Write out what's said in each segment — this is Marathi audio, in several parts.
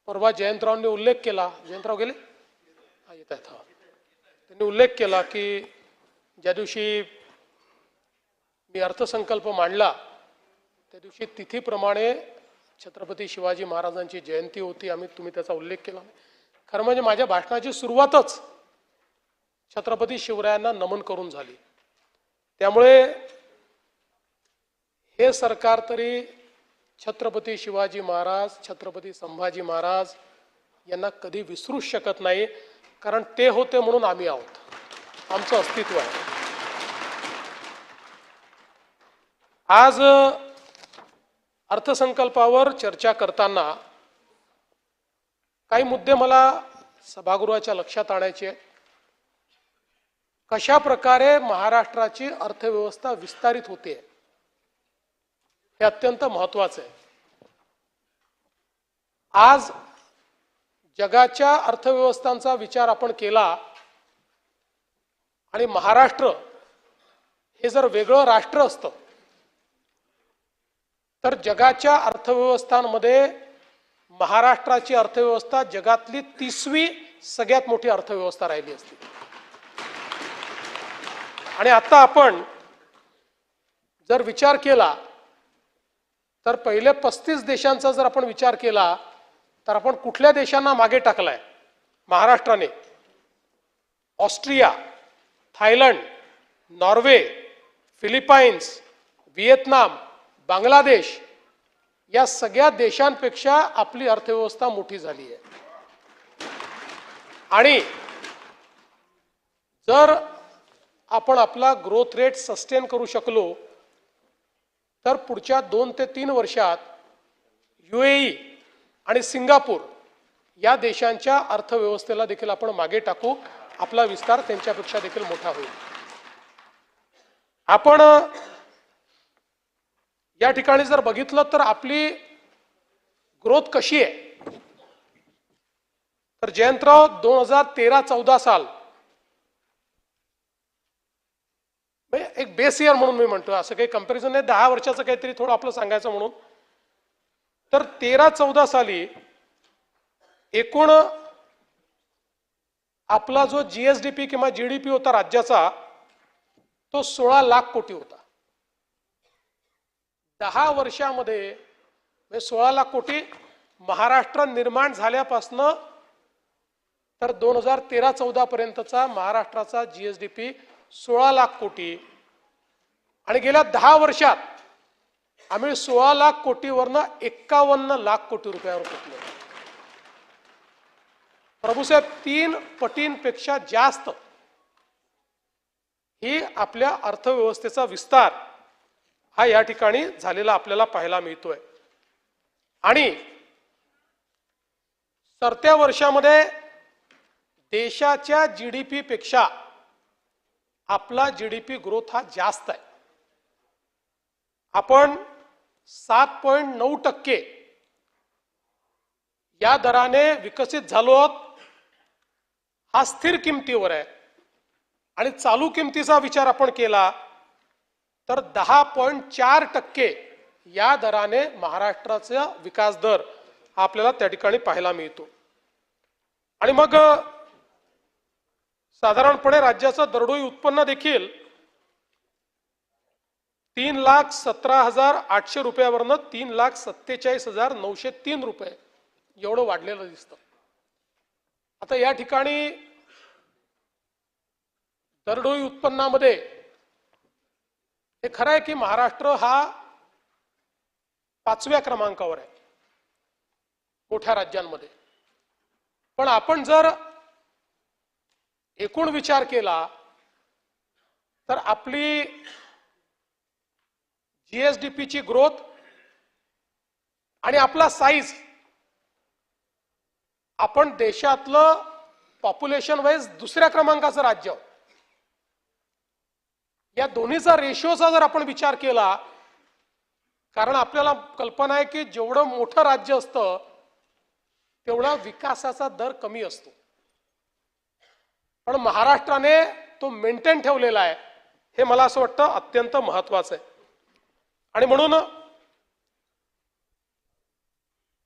परवा जयंतरावांनी उल्लेख केला, जयंतराव गेले येत आहेत, त्यांनी उल्लेख केला की ज्या दिवशी मी अर्थसंकल्प मांडला त्या दिवशी तिथीप्रमाणे छत्रपती शिवाजी महाराजांची जयंती होती. तुम्ही त्याचा उल्लेख केला. खरं म्हणजे माझ्या भाषणाची सुरुवातच छत्रपती शिवरायांना नमन करून झाली. त्यामुळे हे सरकार तरी छत्रपती शिवाजी महाराज, छत्रपती संभाजी महाराज यांना कधी विसरूच शकत नाही, कारण ते होते म्हणून आम्ही आहोत, आमचं अस्तित्व आहे. आज अर्थसंकल्पावर चर्चा करताना काही मुद्दे मला सभागृहाच्या लक्षात आणायचे आहेत. कशा प्रकारे महाराष्ट्राची अर्थव्यवस्था विस्तारित होते हे अत्यंत महत्त्वाचं आहे. आज जगाच्या अर्थव्यवस्थांचा विचार आपण केला आणि महाराष्ट्र हे जर वेगळं राष्ट्र असतं तर जगाच्या अर्थव्यवस्थांमध्ये महाराष्ट्राची अर्थव्यवस्था जगातली 30वी सगळ्यात मोठी अर्थव्यवस्था राहिली असती. आणि आता आपण जर विचार केला तर पहिले 35 देशांचा जर आपण विचार केला तर आपण कुठल्या देशांना मागे टाकलाय? महाराष्ट्राने Austria, Thailand, Norway, Philippines, Vietnam, Bangladesh या सगळ्या देशांपेक्षा आपली अर्थव्यवस्था मोठी झाली आहे. आणि जर आपण आपला ग्रोथ रेट सस्टेन करू शकलो तर पुढच्या 2 ते 3 वर्षात UAE आणि सिंगापूर या देशांच्या अर्थव्यवस्थेला देखील आपण मागे टाकू. आपला विस्तार त्यांच्यापेक्षा देखील मोठा होईल. आपण या ठिकाणी जर बघितलं तर आपली ग्रोथ कशी आहे तर जयंतराव 2013-14 साल एक बेस इयर म्हणून मी म्हणतो, असं काही कंपॅरिझन नाही, 10 वर्षाचं काहीतरी थोडं आपलं सांगायचं म्हणून. तर 13-14 साली एकूण आपला जो GSDP किंवा GDP होता राज्याचा तो 16 लाख कोटी होता. 10 वर्षामध्ये 16 लाख कोटी महाराष्ट्र निर्माण झाल्यापासून तर 2013-14 पर्यंतचा महाराष्ट्राचा GSDP 16 लाख कोटी आणि गेल्या 10 वर्षात आम्ही 16 लाख कोटीवरनं 51 लाख कोटी रुपयावर पोहोचलो. प्रभूसाहेब 3 पटींपेक्षा जास्त ही आपल्या अर्थव्यवस्थेचा विस्तार हा या ठिकाणी झालेला आपल्याला पाहायला मिळतोय. आणि सरत्या वर्षामध्ये देशाच्या GDP पेक्षा आपला GDP ग्रोथ हा जास्त आहे. आपण 7.9% या दराने विकसित झालो आहोत. हा स्थिर किमतीवर आहे. आणि चालू किमतीचा विचार आपण केला तर 10.4% या दराने महाराष्ट्राचा विकास दर आपल्याला त्या ठिकाणी पाहायला मिळतो. आणि मग साधारणपणे राज्याचं दरडोई उत्पन्न देखील 3,17,800 रुपयावरनं 3,47,903 रुपये एवढं वाढलेलं दिसतं. आता या ठिकाणी दरडोई उत्पन्नामध्ये हे खरं आहे की महाराष्ट्र हा 5व्या क्रमांकावर आहे मोठ्या राज्यांमध्ये. पण आपण जर एकूण विचार केला तर आपली GSDP ची ग्रोथ आणि आपला साईज आपण देशातलं पॉप्युलेशन वाईज 2ऱ्या क्रमांकाचं राज्य आहोत. या दोन्हीचा रेशोचा जर आपण विचार केला, कारण आपल्याला कल्पना आहे की जेवढं मोठं राज्य असतं तेवढा विकासाचा दर कमी असतो. पण महाराष्ट्राने तो मेंटेन ठेवलेला आहे, हे मला असं वाटतं अत्यंत महत्त्वाचं आहे. आणि म्हणून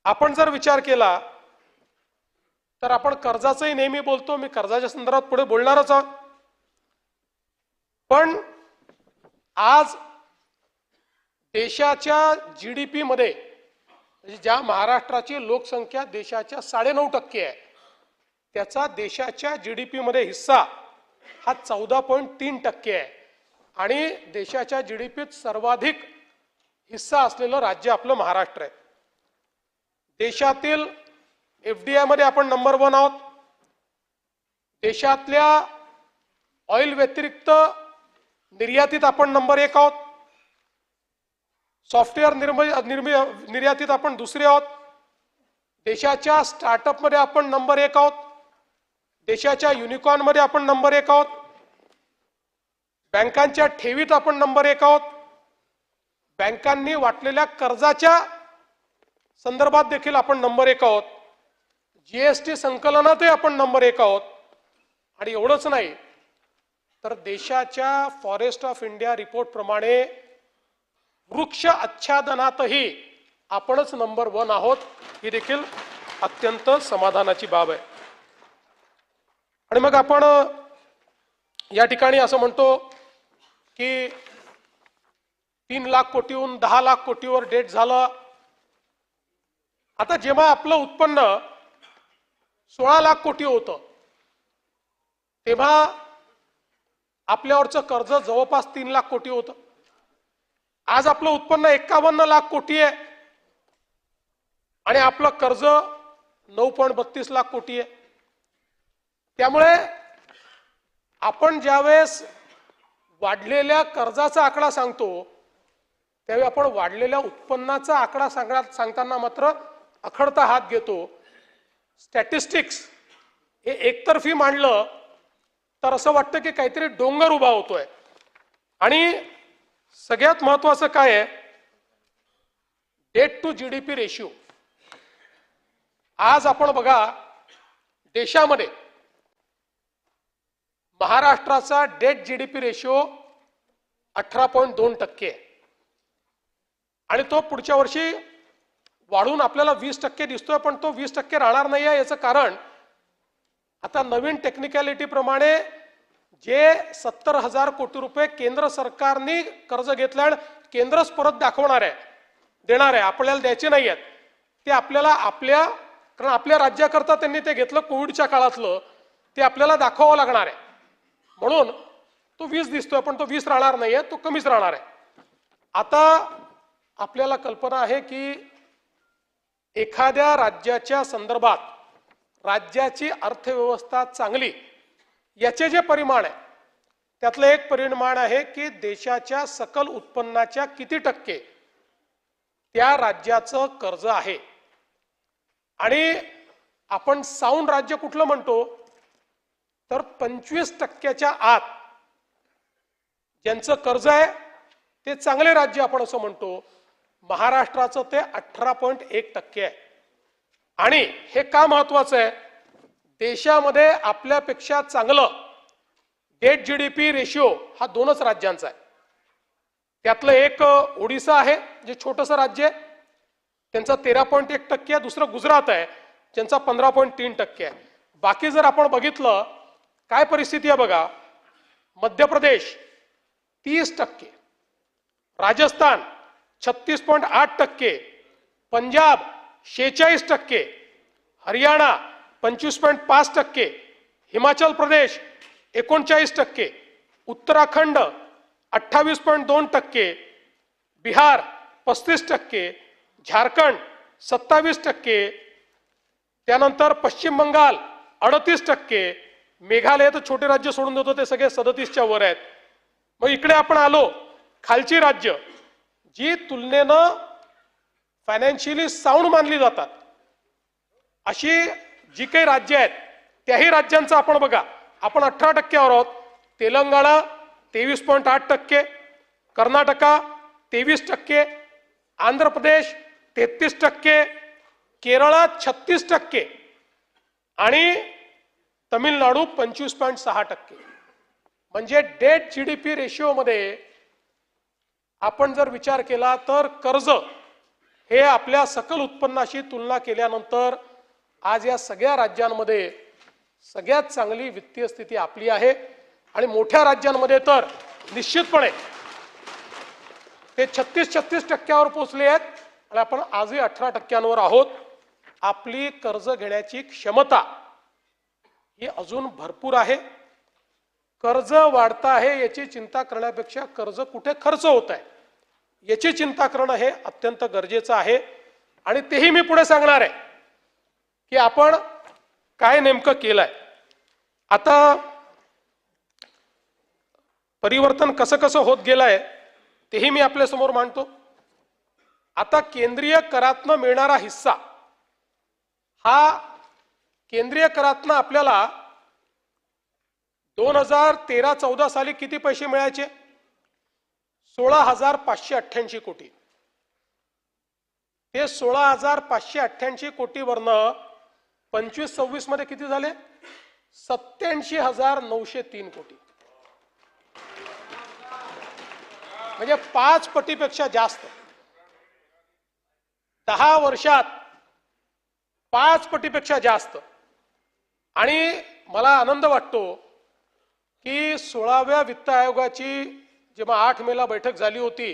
आपण जर विचार केला तर आपण कर्जाचंही नेहमी बोलतो, मी कर्जाच्या संदर्भात पुढे बोलणारच आहोत. पण आज देशाच्या जीडीपी मध्ये म्हणजे ज्या महाराष्ट्राची लोकसंख्या देशाच्या 9.5% आहे, त्याचा देशाच्या जीडीपी मध्ये हिस्सा हा 14.3% आहे. आणि देशाच्या जीडीपीत सर्वाधिक हिस्सा असलेलं राज्य आपलं महाराष्ट्र आहे. देशातील एफडीआय मध्ये आपण नंबर 1 आहोत. देशातल्या ऑइल व्यतिरिक्त निर्यातीत आपण नंबर 1 आहोत. सॉफ्टवेअर निर्यातीत आपण दुसरे आहोत. देशाच्या स्टार्टअप मध्ये आपण नंबर 1 आहोत. देशाच्या युनिकॉर्न मध्ये आपण नंबर 1 आहोत. बँकांच्या ठेवीत आपण नंबर 1 आहोत. बँकांनी वाटलेल्या कर्जाच्या संदर्भात देखील आपण नंबर 1 आहोत. जीएसटी संकलनातही आपण नंबर 1 आहोत. आणि एवढंच नाही तर देशाच्या फॉरेस्ट ऑफ इंडिया रिपोर्ट प्रमाणे वृक्ष आच्छादनातही आपणच नंबर 1 आहोत. ही देखील अत्यंत समाधानाची बाब आहे. आणि मग आपण या ठिकाणी असं म्हणतो की 3 लाख कोटीहून 10 लाख कोटीवर डेट झालं. आता जेव्हा आपलं उत्पन्न 16 लाख कोटी होतं तेव्हा आपल्यावरचं कर्ज जवळपास 3 लाख कोटी होतं. आज आपलं उत्पन्न 51 लाख कोटी आहे आणि आपलं कर्ज 9.32 लाख कोटी आहे. त्यामुळे आपण ज्यावेळेस वाढलेल्या कर्जाचा आकडा सांगतो त्यावेळी आपण वाढलेल्या उत्पन्नाचा आकडा सांगताना मात्र अखडता हात घेतो. स्टॅटिस्टिक्स हे एकतर्फी मांडलं तर असं वाटतं की काहीतरी डोंगर उभा होतोय. आणि सगळ्यात महत्त्वाचं काय आहे, डेट टू जीडीपी रेशिओ. आज आपण बघा देशामध्ये महाराष्ट्राचा डेट जीडीपी रेशिओ 18.2% आहे आणि तो पुढच्या वर्षी वाढून आपल्याला 20% दिसतोय. पण तो 20% राहणार नाही आहे. याचं कारण आता नवीन टेक्निकॅलिटी प्रमाणे जे 70,000 कोटी रुपये केंद्र सरकारने कर्ज घेतलं आणि केंद्रच परत देणार आहे, आपल्याला द्यायचे नाही आहेत, ते आपल्याला कारण आपल्या राज्याकरता त्यांनी ते घेतलं कोविडच्या काळातलं, ते आपल्याला दाखवावं लागणार आहे. म्हणून तो 20 दिसतोय पण तो 20 राहणार नाहीये, तो कमीच राहणार आहे. आता आपल्याला कल्पना आहे की एखाद्या राज्याच्या संदर्भात राज्याची अर्थव्यवस्था चांगली याचे जे परिमाण आहे त्यातलं एक परिमाण आहे की देशाच्या सकल उत्पन्नाच्या किती टक्के त्या राज्याचं कर्ज आहे. आणि आपण साऊंड राज्य कुठलं म्हणतो तर 25%च्या आत ज्यांचं कर्ज आहे ते चांगले राज्य आपण असं म्हणतो. महाराष्ट्राचं ते 18.1% आहे. आणि हे का महत्वाचं आहे, देशामध्ये आपल्यापेक्षा चांगलं डेट जीडीपी रेशिओ हा 2च राज्यांचा आहे. त्यातलं एक ओडिसा आहे जे छोटंसं राज्य आहे, त्यांचा 13.1% आहे. दुसरं गुजरात आहे ज्यांचा 15.3% आहे. बाकी जर आपण बघितलं काय परिस्थिती आहे बघा, मध्य प्रदेश 30%, राजस्थान 36.8%, पंजाब 46%, हरियाणा 25.5%, हिमाचल प्रदेश 39%, उत्तराखंड 28.2%, बिहार 35%, झारखंड 27%, त्यानंतर पश्चिम बंगाल 38%, मेघालय तर छोटे राज्य सोडून देतो ते सगळे 37च्या वर आहेत. मग इकडे आपण आलो खालची राज्य जी तुलनेनं फायनान्शियली साऊंड मानली जातात अशी जी काही राज्य आहेत त्याही राज्यांचं आपण बघा, आपण 18% वर आहोत. तेलंगणा 23.8%, कर्नाटका 23%, आंध्र प्रदेश 33%, केरळ 36% आणि तमिळनाडू 25.6%. म्हणजे डेट जीडीपी रेशिओ मध्ये आपण जर विचार केला तर कर्ज हे आपल्या सकल उत्पन्नाशी तुलना केल्यानंतर आज या सगळ्या राज्यांमध्ये सगळ्यात चांगली वित्तीय स्थिती आपली आहे आणि मोठ्या राज्यांमध्ये तर निश्चितपणे ते 36% पोहोचले आहेत आणि आपण आजही 18% आहोत. आपली कर्ज घेण्याची क्षमता ही अजून भरपूर आहे. कर्ज वाढतं आहे याची चिंता करण्यापेक्षा कर्ज कुठे खर्च होत आहे याची चिंता करणं हे अत्यंत गरजेचं आहे. आणि तेही मी पुढे सांगणार आहे की आपण काय नेमकं केलंय. आता परिवर्तन कसं कसं होत गेलंय तेही मी आपल्या समोर मांडतो. आता केंद्रीय करातनं मिळणारा हिस्सा हा केंद्रीय करातनं आपल्याला 2013-14 साली किती पैसे मिळायचे? 16,588 कोटी. ते 16,588 कोटीवरनं 25-26 मध्ये किती झाले? 87,903 कोटी. म्हणजे 5 पटीपेक्षा जास्त. 10 वर्षात 5 पटीपेक्षा जास्त. आणि मला आनंद वाटतो की 16व्या वित्त आयोगाची जेव्हा 8 मेला बैठक झाली होती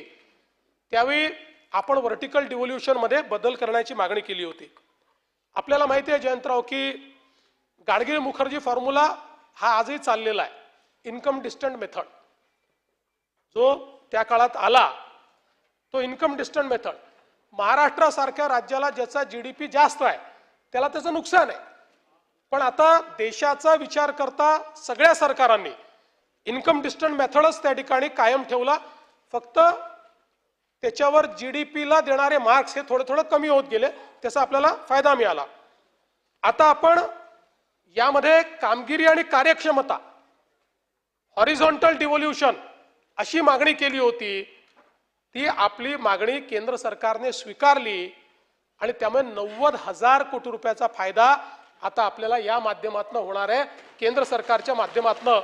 त्यावेळी आपण व्हर्टिकल डिव्होल्यूशन मध्ये बदल करण्याची मागणी केली होती. आपल्याला माहिती आहे जयंतराव की गाडगीळ मुखर्जी फॉर्म्युला हा आजही चाललेला आहे. इन्कम डिस्टंट मेथड जो त्या काळात आला तो इन्कम डिस्टंट मेथड. महाराष्ट्रासारख्या राज्याला ज्याचा जीडीपी जास्त आहे त्याला त्याचं नुकसान आहे. पण आता देशाचा विचार करता सगळ्या सरकारांनी इन्कम डिस्टंट मेथडच त्या ठिकाणी कायम ठेवला. फक्त त्याच्यावर जीडीपीला देणारे मार्क्स हे थोडे थोडे कमी होत गेले. त्याचा आपल्याला फायदा मिळाला. आता आपण यामध्ये कामगिरी आणि कार्यक्षमता हॉरिझॉन्टल डिव्होल्यूशन अशी मागणी केली होती. ती आपली मागणी केंद्र सरकारने स्वीकारली आणि त्यामुळे 90,000 कोटी रुपयाचा फायदा आता आपल्याला या माध्यमातून होणार आहे. केंद्र सरकारच्या माध्यमातून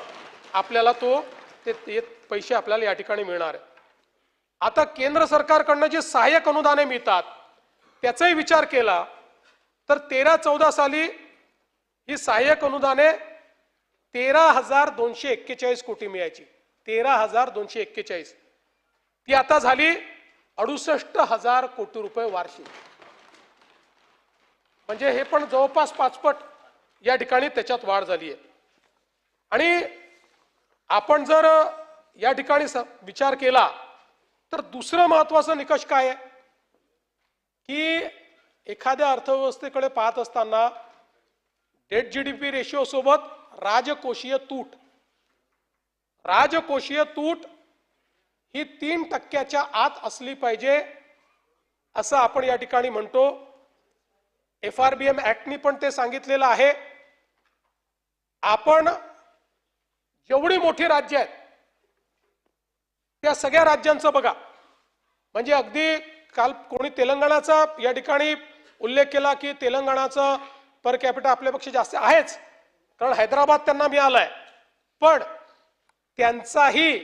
आपल्याला ते पैसे आपल्याला या ठिकाणी मिळणार आहे. आता केंद्र सरकारकडनं जे सहाय्यक अनुदाने मिळतात त्याचाही विचार केला तर 13-14 साली ही सहाय्यक अनुदाने 13,241 कोटी मिळायची. 13,241. ती आता झाली 68,000 कोटी रुपये वार्षिक. म्हणजे हे पण जवळपास 5 पट या ठिकाणी त्याच्यात वाढ झाली आहे. आणि आपण जर या ठिकाणी विचार केला तर दुसरं महत्वाचं निकष काय आहे की एखाद्या अर्थव्यवस्थेकडे पाहत असताना डेट जीडीपी रेशिओ सोबत राजकोषीय तूट ही 3% आत असली पाहिजे असं आपण या ठिकाणी म्हणतो. FRBM ऍक्टनी पण ते सांगितलेलं आहे. आपण जेवढी मोठी राज्य आहेत त्या सगळ्या राज्यांचं बघा. म्हणजे अगदी काल कोणी तेलंगणाचा या ठिकाणी उल्लेख केला की तेलंगणाचं पर कॅपिटा आपल्यापेक्षा जास्त आहेच कारण हैदराबाद त्यांना मिळालाय. पण त्यांचाही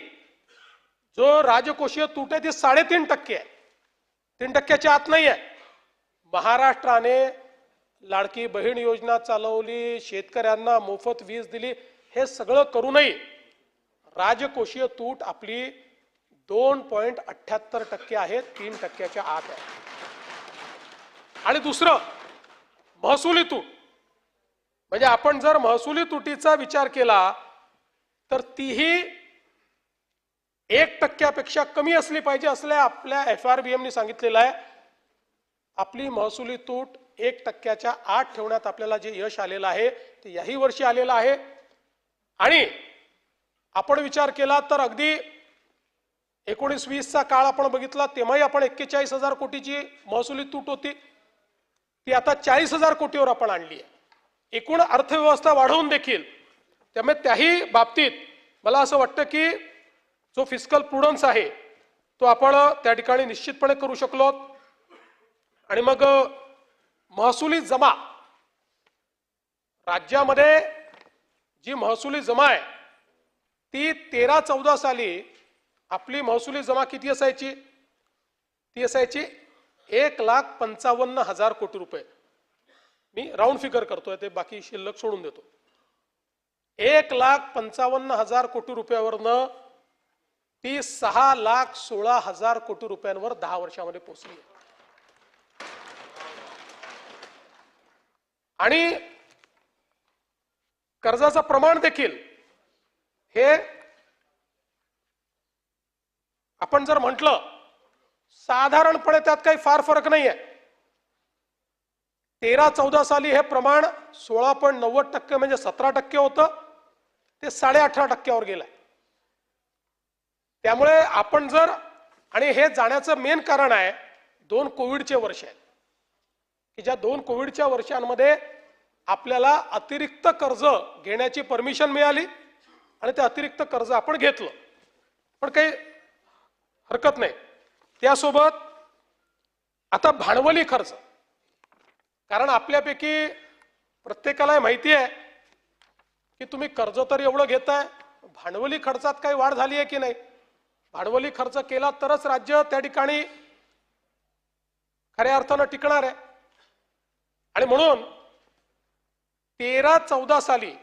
जो राजकोषीय तूट आहे ती 3.5% आहे. 3% आत नाही आहे. महाराष्ट्राने लाडकी बहीण योजना चालवली, शेतकऱ्यांना मोफत वीज दिली. हे सगळं करूनही राजकोषीय तूट आपली 2.78% आहे. 3% आत आहे. आणि दुसरं महसुली तूट. म्हणजे आपण जर महसुली तुटीचा विचार केला तर तीही 1% कमी असली पाहिजे असल्या आपल्या FRBMने सांगितलेलं आहे. आपली महसुली तूट 1% आत ठेवण्यात आपल्याला जे यश आलेलं आहे ते याही वर्षी आलेलं आहे. आणि आपण विचार केला तर अगदी 19-20चा काळ आपण बघितला तेव्हाही आपण 41,000 कोटीची महसुली तूट होती. ती आता 40,000 कोटीवर आपण आणली आहे. एकूण अर्थव्यवस्था वाढवून देखील. त्यामुळे त्याही बाबतीत मला असं वाटतं की जो फिस्कल प्रुडन्स आहे तो आपण त्या ठिकाणी निश्चितपणे करू शकलो. आणि मग महसुली जमा राज्यामध्ये जी महसुली जमा आहे ती 13-14 साली आपली महसुली जमा किती असायची? ती असायची 1,55,000 कोटी रुपये. मी राऊंड फिगर करतोय, ते बाकी शिल्लक सोडून देतो. 1,55,000 कोटी रुपयावरनं ती 6,16,000 कोटी रुपयांवर 10 वर्षामध्ये पोहोचली. आणि कर्जाचं प्रमाण देखील हे आपण जर म्हटलं, साधारणपणे त्यात काही फार फरक नाहीये. 13-14 साली हे प्रमाण 16.90% म्हणजे 17% होतं, ते 18.5%वर गेलंय. त्यामुळे आपण जर, आणि हे जाण्याचं मेन कारण आहे 2 कोविडचे वर्ष आहेत, की ज्या 2 कोविडच्या वर्षांमध्ये आपल्याला अतिरिक्त कर्ज घेण्याची परमिशन मिळाली आणि ते अतिरिक्त कर्ज आपण घेतलं, पण काही हरकत नाही. त्यासोबत आता भांडवली खर्च, कारण आपल्यापैकी प्रत्येकाला माहिती आहे की तुम्ही कर्ज तर एवढं घेताय, भांडवली खर्चात काही वाढ झाली आहे की नाही. भांडवली खर्च केला तरच राज्य त्या ठिकाणी खऱ्या अर्थानं टिकणार आहे. आणि म्हणून 13-14 साली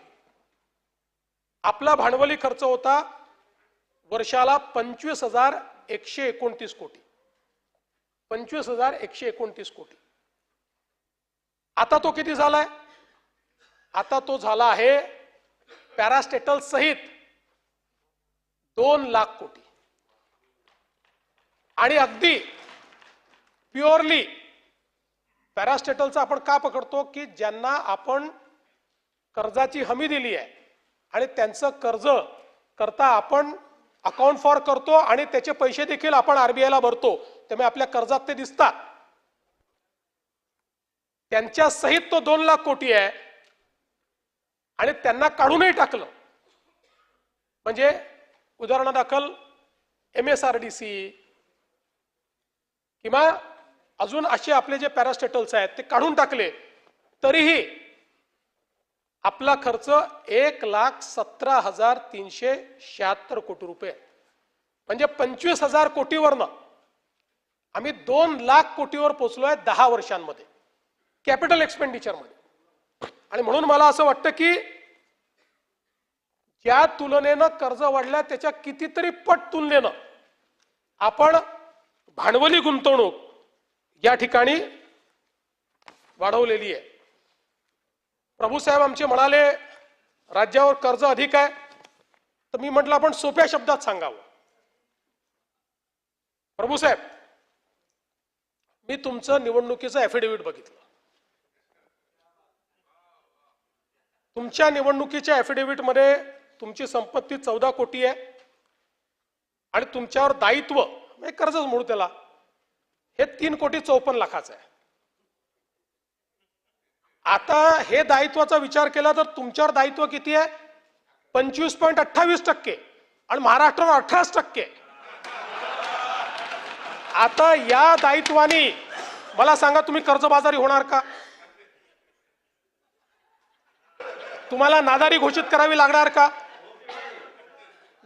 आपला भांडवली खर्च होता वर्षाला 25,129 कोटी. 25,129 कोटी. आता तो किती झालाय? आता तो झाला आहे पॅरास्टेटल सहित 2 लाख कोटी. आणि अगदी प्युअरली पॅरास्टेटलचा आपण का पकडतो, की ज्यांना आपण कर्जाची हमी दिली आहे आणि त्यांचं कर्ज करता आपण अकाउंट फॉर करतो आणि त्याचे पैसे देखील आपण आरबीआयला भरतो, त्यामुळे आपल्या कर्जात ते दिसतात. त्यांच्या सहित तो 2 लाख कोटी आहे. आणि त्यांना काढूनही टाकलं म्हणजे उदाहरणादाखल MSRDC किंवा अजून असे आपले जे पॅरास्टेटल्स आहेत ते काढून टाकले, तरीही आपला खर्च 1,17,376 कोटी रुपये, म्हणजे 25,000 कोटीवरनं आम्ही 2 लाख कोटीवर पोहोचलोय 10 वर्षांमध्ये कॅपिटल एक्सपेंडिचर मध्ये. आणि म्हणून मला असं वाटतं की ज्या तुलनेनं कर्ज वाढलं त्याच्या कितीतरी पट तुलनेनं आपण भांडवली गुंतवणूक या ठिकाणी वाढवलेली आहे. प्रभूसाहेब आमचे म्हणाले राज्यावर कर्ज अधिक आहे, तर मी म्हटलं आपण सोप्या शब्दात सांगावं. प्रभूसाहेब, मी तुमचं निवडणुकीचं ॲफिडेव्हिट बघितलं. तुमच्या निवडणुकीच्या ॲफिडेव्हिट मध्ये तुमची संपत्ती 14 कोटी आहे आणि तुमच्यावर दायित्व म्हणजे कर्जच म्हणू त्याला हे 3,54,00,000 आहे. आता हे दायित्वाचा विचार केला तर तुमच्यावर दायित्व किती आहे? 25.28% आणि महाराष्ट्रावर 18%. आता या दायित्वाने मला सांगा तुम्ही कर्जबाजारी होणार का? तुम्हाला नादारी घोषित करावी लागणार का?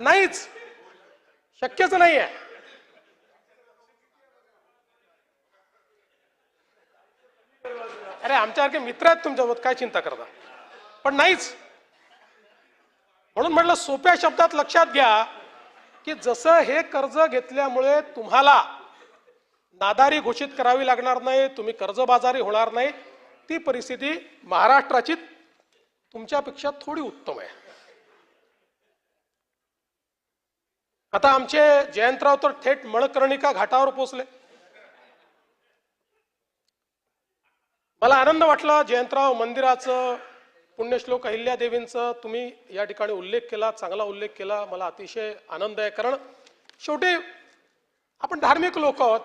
नाहीच, शक्यच नाही आहे. अरे आमच्यासारखे मित्र आहेत तुमच्यासोबत, काय चिंता करता, पण नाहीच. म्हणून म्हटलं सोप्या शब्दात लक्षात घ्या की जसं हे कर्ज घेतल्यामुळे तुम्हाला नादारी घोषित करावी लागणार नाही, तुम्ही कर्जबाजारी होणार नाही, ती परिस्थिती महाराष्ट्राची तुमच्यापेक्षा थोडी उत्तम आहे. आता आमचे जयंतराव तर थेट मणकर्णिका घाटावर पोहोचले. मला आनंद वाटला जयंतराव मंदिराचं, पुण्यश्लोक अहिल्यादेवींचं तुम्ही या ठिकाणी उल्लेख केला, चांगला उल्लेख केला. मला अतिशय आनंद आहे, कारण शेवटी आपण धार्मिक लोक आहोत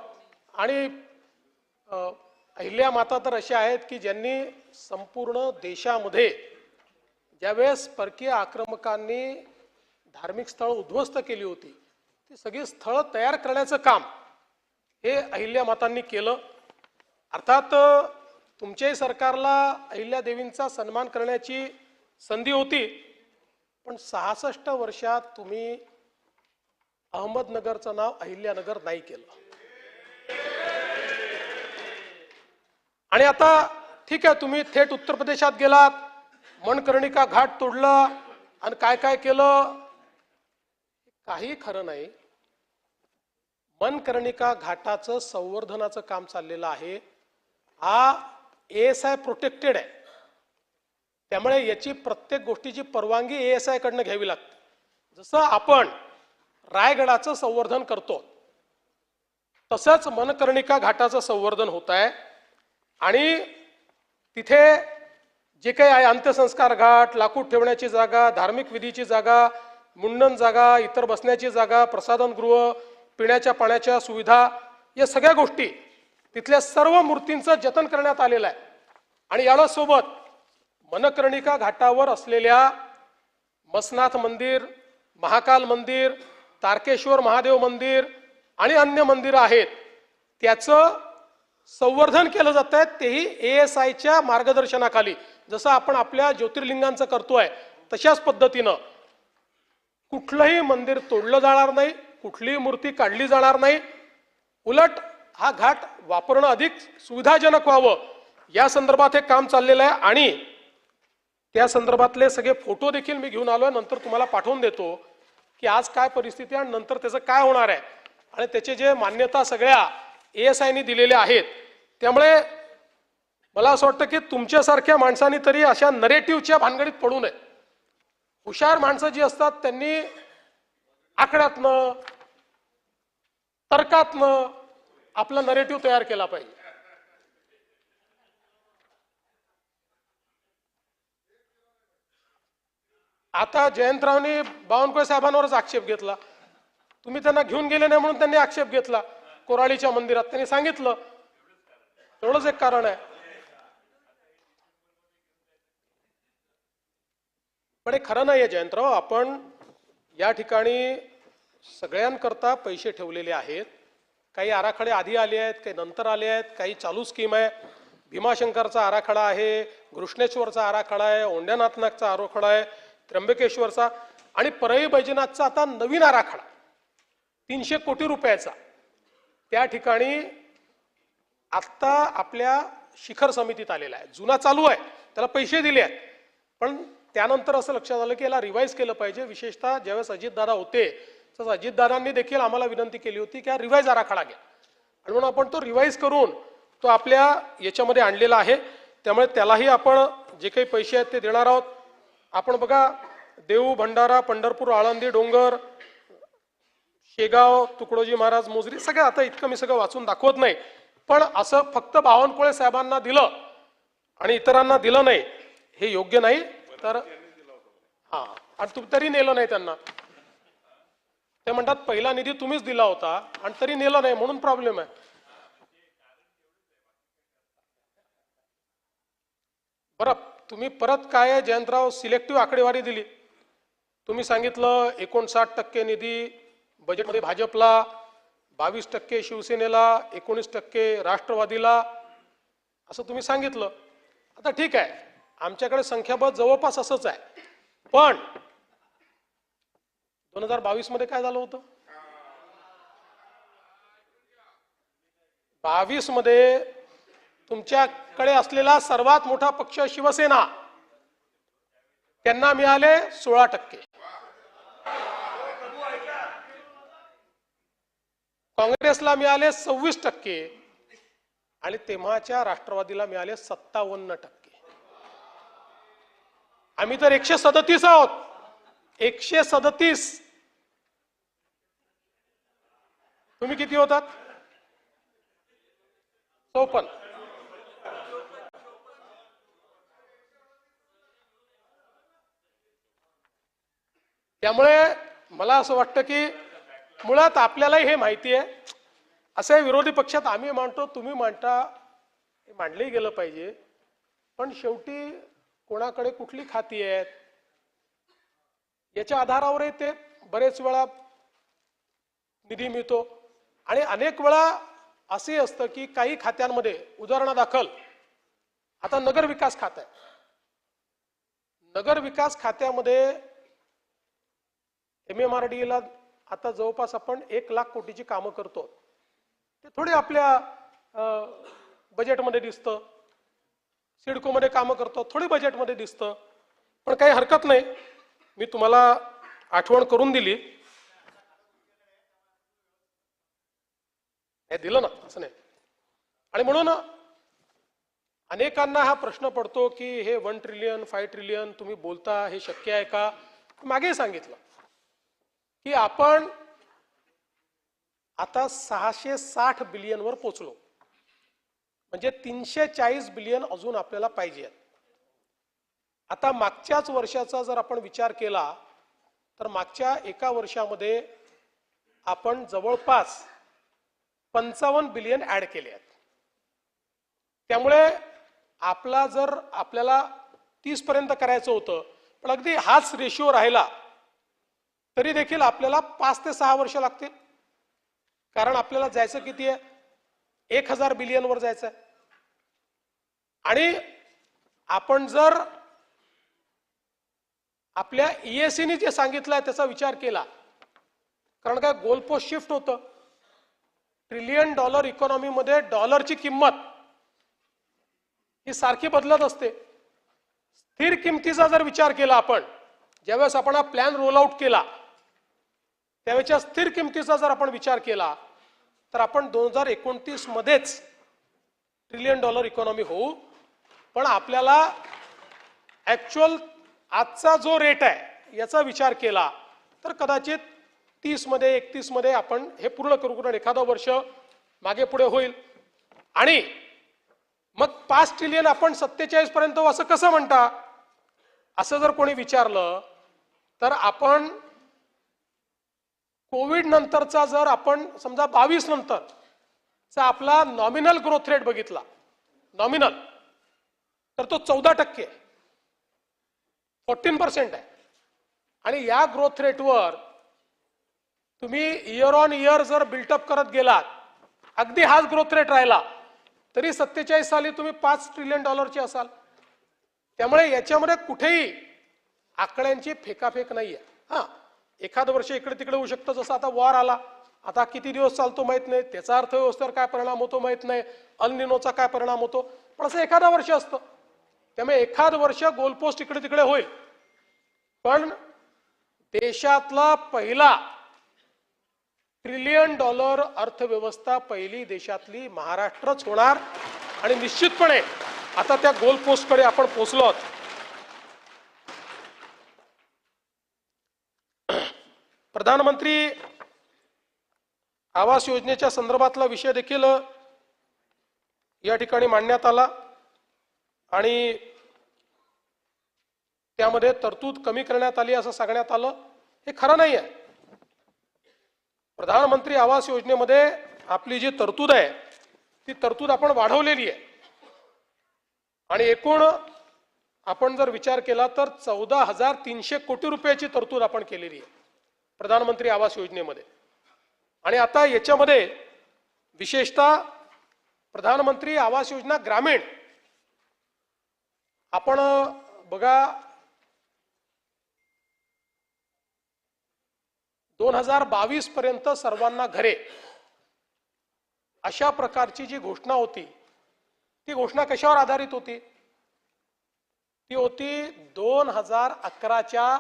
आणि अहिल्या माता तर अशा आहेत की ज्यांनी संपूर्ण देशामध्ये ज्यावेळेस परकीय आक्रमकांनी धार्मिक स्थळ उद्ध्वस्त केली होती, ती सगळी स्थळं तयार करण्याचं काम हे अहिल्या मातांनी केलं. अर्थात तुमच्याही सरकारला अहिल्यादेवींचा सन्मान करण्याची संधी होती, पण 66 वर्षात तुम्ही अहमदनगरचं नाव अहिल्यानगर नाही केलं. आणि आता ठीक आहे, तुम्ही थेट उत्तर प्रदेशात गेलात, मणकर्णिका घाट तोडला आणि काय काय केलं, काही खरं नाही. मणकर्णिका घाटाचं संवर्धनाचं काम चाललेलं आहे. हा ASI प्रोटेक्टेड आहे, त्यामुळे याची प्रत्येक गोष्टीची परवानगी ASI कडनं घ्यावी लागते. जसं आपण रायगडाचं संवर्धन करतो तसंच मणकर्णिका घाटाचं संवर्धन होत आहे. आणि तिथे जे काही आहे अंत्यसंस्कार घाट, लाकूड ठेवण्याची जागा, धार्मिक विधीची जागा, मुंडन जागा, इतर बसण्याची जागा, प्रसाधनगृह, पिण्याच्या पाण्याच्या सुविधा, या सगळ्या गोष्टी तिथल्या सर्व मूर्तींचं जतन करण्यात आलेलं आहे. आणि यासोबत मणकर्णिका घाटावर असलेल्या मसनाथ मंदिर, महाकाल मंदिर, तारकेश्वर महादेव मंदिर आणि अन्य मंदिरं आहेत, त्याचं संवर्धन केलं जात आहे, तेही ASIच्या मार्गदर्शनाखाली. जसं आपण आपल्या ज्योतिर्लिंगांचं करतोय तशाच पद्धतीनं कुठलंही मंदिर तोडलं जाणार नाही, कुठलीही मूर्ती काढली जाणार नाही. उलट हा घाट वापरणं अधिक सुविधाजनक व्हावं या संदर्भात हे काम चाललेलं आहे. आणि त्या संदर्भातले सगळे फोटो देखील मी घेऊन आलोय, नंतर तुम्हाला पाठवून देतो की आज काय परिस्थिती आहे आणि नंतर त्याचं काय होणार आहे. आणि त्याचे जे मान्यता सगळ्या ASIने दिलेल्या आहेत. त्यामुळे मला असं वाटतं की तुमच्यासारख्या माणसांनी तरी अशा नरेटिव्हच्या भानगडीत पडू नये. हुशार माणसं जी असतात त्यांनी आकड्यातनं, तर्कातनं आपला नरेटिव्ह तयार केला पाहिजे. आता जयंतरावनी बावनकुळे साहेबांवरच आक्षेप घेतला. तुम्ही त्यांना घेऊन गेले नाही म्हणून त्यांनी आक्षेप घेतला. कोराळीच्या मंदिरात त्यांनी सांगितलं, एवढंच एक कारण आहे. पण हे खरं नाहीये जयंतराव. आपण या ठिकाणी सगळ्यांकरता पैसे ठेवलेले आहेत. काही आराखडे आधी आले आहेत, काही नंतर आले आहेत, काही चालू स्कीम आहे. भीमाशंकरचा आराखडा आहे, घृष्णेश्वरचा आराखडा आहे, औंढ्यानाथनाथचा आराखडा आहे, त्र्यंबकेश्वरचा आणि परळी बैजनाथचा आता नवीन आराखडा 300 कोटी रुपयाचा. त्या ठिकाणी आत्ता आपल्या शिखर समितीत आलेला आहे. जुना चालू आहे, त्याला पैसे दिले आहेत, पण त्यानंतर असं लक्षात आलं की याला रिवाईज केलं पाहिजे. विशेषतः ज्यावेळेस अजितदादा होते तर अजितदादांनी देखील आम्हाला विनंती केली होती की हा रिवाईज आराखडा घ्या, आणि म्हणून आपण तो रिवाईज करून तो आपल्या याच्यामध्ये आणलेला आहे. त्यामुळे त्यालाही आपण जे काही पैसे आहेत ते देणार आहोत. आपण बघा, देऊ, भंडारा, पंढरपूर, आळंदी, डोंगर, शेगाव, तुकडोजी महाराज, मोजरी, सगळं आता इतकं मी सगळं वाचून दाखवत नाही. पण असं फक्त बावनकुळे साहेबांना दिलं आणि इतरांना दिलं नाही हे योग्य नाही. तर हा, आणि तुम्ही तरी नेलं नाही त्यांना. ते म्हणतात पहिला निधी तुम्हीच दिला होता आणि तरी नेलं नाही, म्हणून प्रॉब्लेम आहे. बरं, तुम्ही परत काय आहे जयंतराव, सिलेक्टिव्ह आकडेवारी दिली. तुम्ही सांगितलं 59% निधी बजेटमध्ये भाजपला, 22% शिवसेनेला, 19% राष्ट्रवादीला, असं तुम्ही सांगितलं. आता ठीक आहे, आमच्याकडे संख्याबळ जवळपास असंच आहे. पण 2022 मध्ये काय झालं होतं? 22 मध्ये तुमच्याकडे असलेला सर्वात मोठा पक्ष शिवसेना, त्यांना मिळाले 16%, काँग्रेसला मिळाले 26% आणि तेव्हाच्या राष्ट्रवादीला मिळाले 57%. आम्ही तर 137 आहोत. 137. तुम्ही किती होतात? 54. त्यामुळे मला असं वाटतं की मुळात आपल्यालाही हे माहिती आहे, असे विरोधी पक्षात आम्ही मांडतो, तुम्ही मांडता, हे मांडलंही गेलं पाहिजे. पण शेवटी कोणाकडे कुठली खाती आहेत याच्या आधारावर ते बरेच वेळा निधी मिळतो. आणि अनेक वेळा असे असतं की काही खात्यांमध्ये, उदाहरणादाखल आता नगर विकास खातं आहे, नगर विकास खात्यामध्ये MMRDA ला आता जवळपास आपण 1 लाख कोटीची कामं करतो. ते थोडे आपल्या बजेटमध्ये दिसतं. सिडकोमध्ये कामं करतो, थोडी बजेटमध्ये दिसतं, पण काही हरकत नाही. मी तुम्हाला आठवण करून दिली. हे दिलं ना, असं नाही. आणि म्हणून अनेकांना हा प्रश्न पडतो की हे 1 ट्रिलियन 5 ट्रिलियन तुम्ही बोलता, हे शक्य आहे का? मागे सांगितलं की आपण आता 660 बिलियनवर पोहोचलो, म्हणजे 340 बिलियन अजून आपल्याला पाहिजे. आता मागच्याच वर्षाचा जर आपण विचार केला तर मागच्या एका वर्षामध्ये आपण जवळपास 55 बिलियन ऍड केले आहेत. त्यामुळे आपला जर आपल्याला 30 पर्यंत करायचं होतं, पण अगदी हाच रेशिओ राहिला तरी देखील आपल्याला 5 ते 6 वर्ष लागतील. कारण आपल्याला जायचं किती आहे, 1000 बिलियन वर जायचं आहे. आणि आपण जर आपल्या EACने जे सांगितलंय त्याचा विचार केला, कारण काय गोलपोस्ट शिफ्ट होतं. $1 ट्रिलियन इकॉनॉमीमध्ये डॉलरची किंमत ही सारखी बदलत असते. स्थिर किमतीचा जर विचार केला आपण, ज्यावेळेस आपण हा प्लॅन रोल आउट केला त्यावेळेच्या स्थिर किमतीचा जर आपण विचार केला तर आपण 2029 मध्येच $1 ट्रिलियन इकॉनॉमी होऊ. पण आपल्याला ऍक्च्युअल आजचा जो रेट आहे याचा विचार केला तर कदाचित 30 मध्ये 31 मध्ये आपण हे पूर्ण करू, कारण एखादं वर्ष मागे पुढे होईल. आणि मग 5 ट्रिलियन आपण 47 पर्यंत असं कसं म्हणता, असं जर कोणी विचारलं तर आपण कोविड नंतरचा जर आपण समजा 22 नंतरचा आपला नॉमिनल ग्रोथ रेट बघितला, नॉमिनल, तर तो 14%, 14% आहे. आणि या ग्रोथ रेटवर तुम्ही इयर ऑन इयर जर बिल्टअप करत गेलात, अगदी हाच ग्रोथ रेट राहिला तरी 47 साली तुम्ही $5 ट्रिलियन असाल. त्यामुळे याच्यामध्ये कुठेही आकड्यांची फेकाफेक नाहीये. हा, एखादं वर्ष इकडे तिकडे होऊ शकतं, जसं आता वॉर आला, आता किती दिवस चालतो माहित नाही, त्याचा अर्थव्यवस्थेवर काय परिणाम होतो माहित नाही, अल निनोचा काय परिणाम होतो, पण असं एखादा वर्ष असतं. त्यामुळे एखाद वर्ष गोलपोस्ट इकडे तिकडे होईल, पण देशातला पहिला $1 ट्रिलियन अर्थव्यवस्था पहिली देशातली महाराष्ट्रच होणार. आणि निश्चितपणे आता त्या गोल पोस्टकडे आपण पोहोचलो आहोत. प्रधानमंत्री आवास योजनेच्या संदर्भातला विषय देखील या ठिकाणी मांडण्यात आला आणि त्यामध्ये तरतूद कमी करण्यात आली असं सांगण्यात आलं. हे खरं नाही आहे. प्रधानमंत्री आवास योजनेमध्ये आपली जी तरतूद आहे ती तरतूद आपण वाढवलेली आहे. आणि एकूण आपण जर विचार केला तर 14,300 कोटी रुपयाची तरतूद आपण केलेली आहे प्रधानमंत्री आवास योजनेमध्ये. आणि आता याच्यामध्ये विशेषतः प्रधानमंत्री आवास योजना ग्रामीण आपण बघा, 2022 पर्यंत सर्वांना घरे अशा प्रकारची जी घोषणा होती ती घोषणा कशावर आधारित होती? ती होती 2011च्या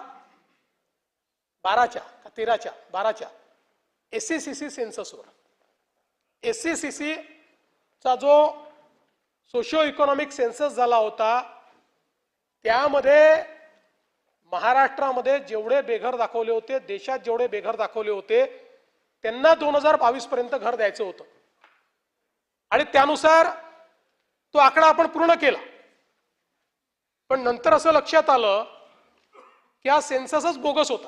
12च्या SCCC सेन्ससवर. SCCC चा जो सोशिओ इकॉनॉमिक सेन्सस झाला होता त्यामध्ये महाराष्ट्रामध्ये जेवढे बेघर दाखवले होते, देशात जेवढे बेघर दाखवले होते त्यांना 2022 पर्यंत घर द्यायचं होतं. आणि त्यानुसार तो आकडा आपण पूर्ण केला. पण नंतर असं लक्षात आलं की हा सेन्ससच बोगस होता,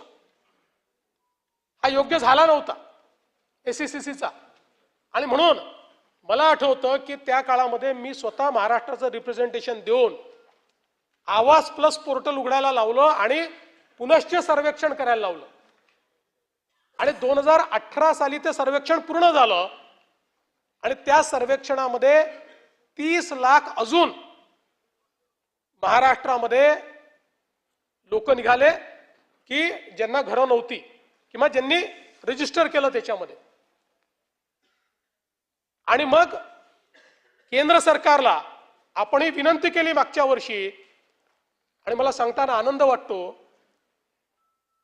हा योग्य झाला नव्हता SCCCचा. आणि म्हणून मला आठवतं की त्या काळामध्ये मी स्वतः महाराष्ट्राचं रिप्रेझेंटेशन देऊन आवास प्लस पोर्टल उघडायला लावलं आणि पुनश्च सर्वेक्षण करायला लावलं. आणि 2018 साली ते सर्वेक्षण पूर्ण झालं आणि त्या सर्वेक्षणामध्ये 30 लाख अजून महाराष्ट्रामध्ये लोक निघाले की ज्यांना घरं नव्हती किंवा ज्यांनी रजिस्टर केलं त्याच्यामध्ये. आणि मग केंद्र सरकारला आपणही विनंती केली मागच्या वर्षी आणि मला सांगताना आनंद वाटतो,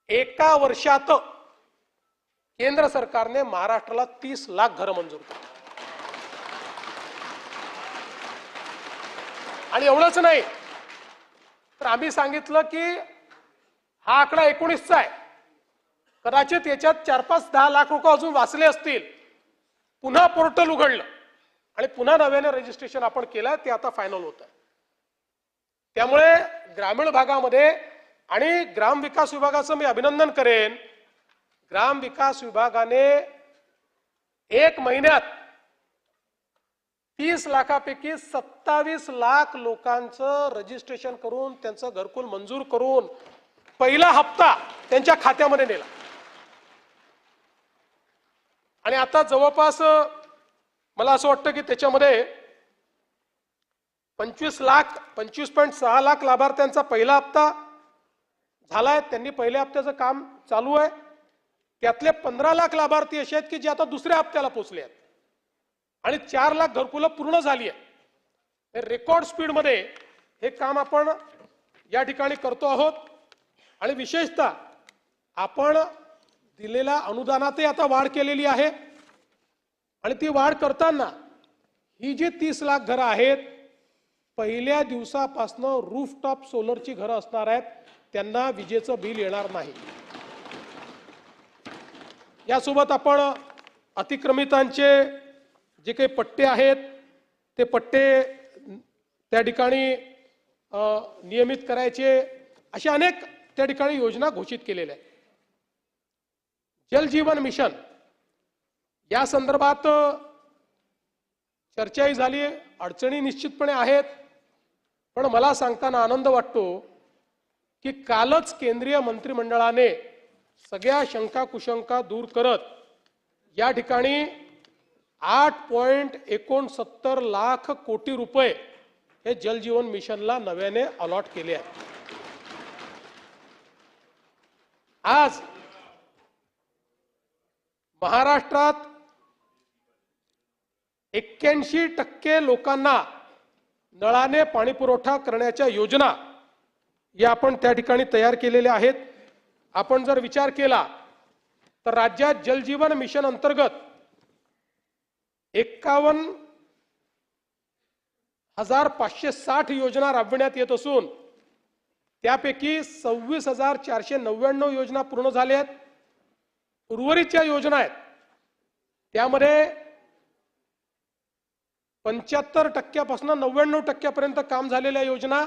एका वर्षात केंद्र सरकारने महाराष्ट्राला 30 लाख घरं मंजूर केली. आणि एवढंच नाही तर आम्ही सांगितलं की हा आकडा 19चा आहे, कदाचित याच्यात 4-5-10 लाख रुपये अजून वाचले असतील. पुन्हा पोर्टल उघडलं आणि पुन्हा नव्याने रजिस्ट्रेशन आपण केलं, ते आता फायनल होत आहे. त्यामुळे ग्रामीण भागामध्ये आणि ग्रामविकास विभागाचं मी अभिनंदन करेन, ग्रामविकास विभागाने 1 महिन्यात 30 लाखापैकी 27 लाख लोकांचं रजिस्ट्रेशन करून त्यांचं घरकुल मंजूर करून पहिला हप्ता त्यांच्या खात्यामध्ये नेला. आणि आता जवळपास मला असं वाटतं की त्याच्यामध्ये 25.6 लाख लाभार्थ्यांचा पहिला हप्ता झालाय. त्यांनी पहिल्या हप्त्याचं काम चालू आहे. त्यातले 15 लाख लाभार्थी असे आहेत की जे आता दुसऱ्या हप्त्याला पोहोचले आहेत आणि 4 लाख घरकुलं पूर्ण झाली आहे. रेकॉर्ड स्पीडमध्ये हे काम आपण या ठिकाणी करतो आहोत. आणि विशेषतः आपण दिलेल्या अनुदानातही आता वाढ केलेली आहे. आणि ती वाढ करताना ही जी 30 लाख घरं आहेत, पहिल्या दिवसापासून रूफटॉप सोलरची घरं असणार आहेत, त्यांना विजेचं बिल येणार नाही. यासोबत आपण अतिक्रमितांचे जे काही पट्टे आहेत ते पट्टे त्या ठिकाणी नियमित करायचे, अशा अनेक त्या ठिकाणी योजना घोषित केलेल्या आहेत. जल जीवन मिशन या संदर्भात चर्चाही झाली, अडचणी निश्चितपणे आहेत. पण मला सांगताना आनंद वाटतो की कालच केंद्रीय मंत्रिमंडळाने सगळ्या शंका कुशंका दूर करत या ठिकाणी 8.69 लाख कोटी रुपये हे जल जीवन मिशनला नव्याने अलॉट केले आहेत. आज महाराष्ट्रात 81% लोकांना नळाने पाणी पुरवठा करण्याच्या योजना या आपण त्या ठिकाणी तयार केलेल्या आहेत. आपण जर विचार केला तर राज्यात जल जीवन मिशन अंतर्गत 51,560 योजना राबविण्यात येत असून त्यापैकी 26,499 योजना पूर्ण झाल्या आहेत. उर्वरितच्या योजना आहेत त्यामध्ये 75% 99% पर्यंत काम झालेल्या योजना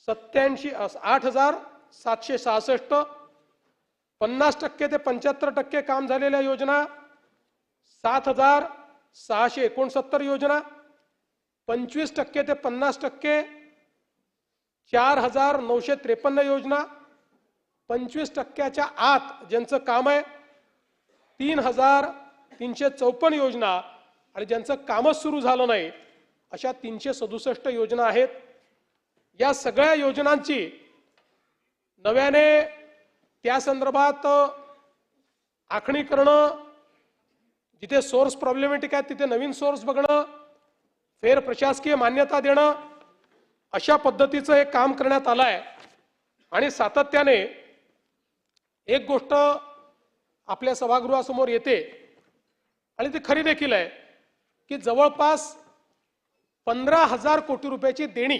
8,766, 50% ते 75% काम झालेल्या योजना 7,669 योजना, 25% ते 50% 4,953 योजना, 25%च्या आत ज्यांचं काम आहे 3,354 योजना आणि ज्यांचं कामच सुरू झालं नाही अशा 367 योजना आहेत. या सगळ्या योजनांची नव्याने त्या संदर्भात आखणी करणं, जिथे सोर्स प्रॉब्लेमॅटिक आहे तिथे नवीन सोर्स बघणं, फेर प्रशासकीय मान्यता देणं, अशा पद्धतीचं हे काम करण्यात आलं आहे. आणि सातत्याने एक गोष्ट आपल्या सभागृहासमोर येते आणि ती खरी देखील आहे की जवळपास 15,000 कोटी रुपयाची देणी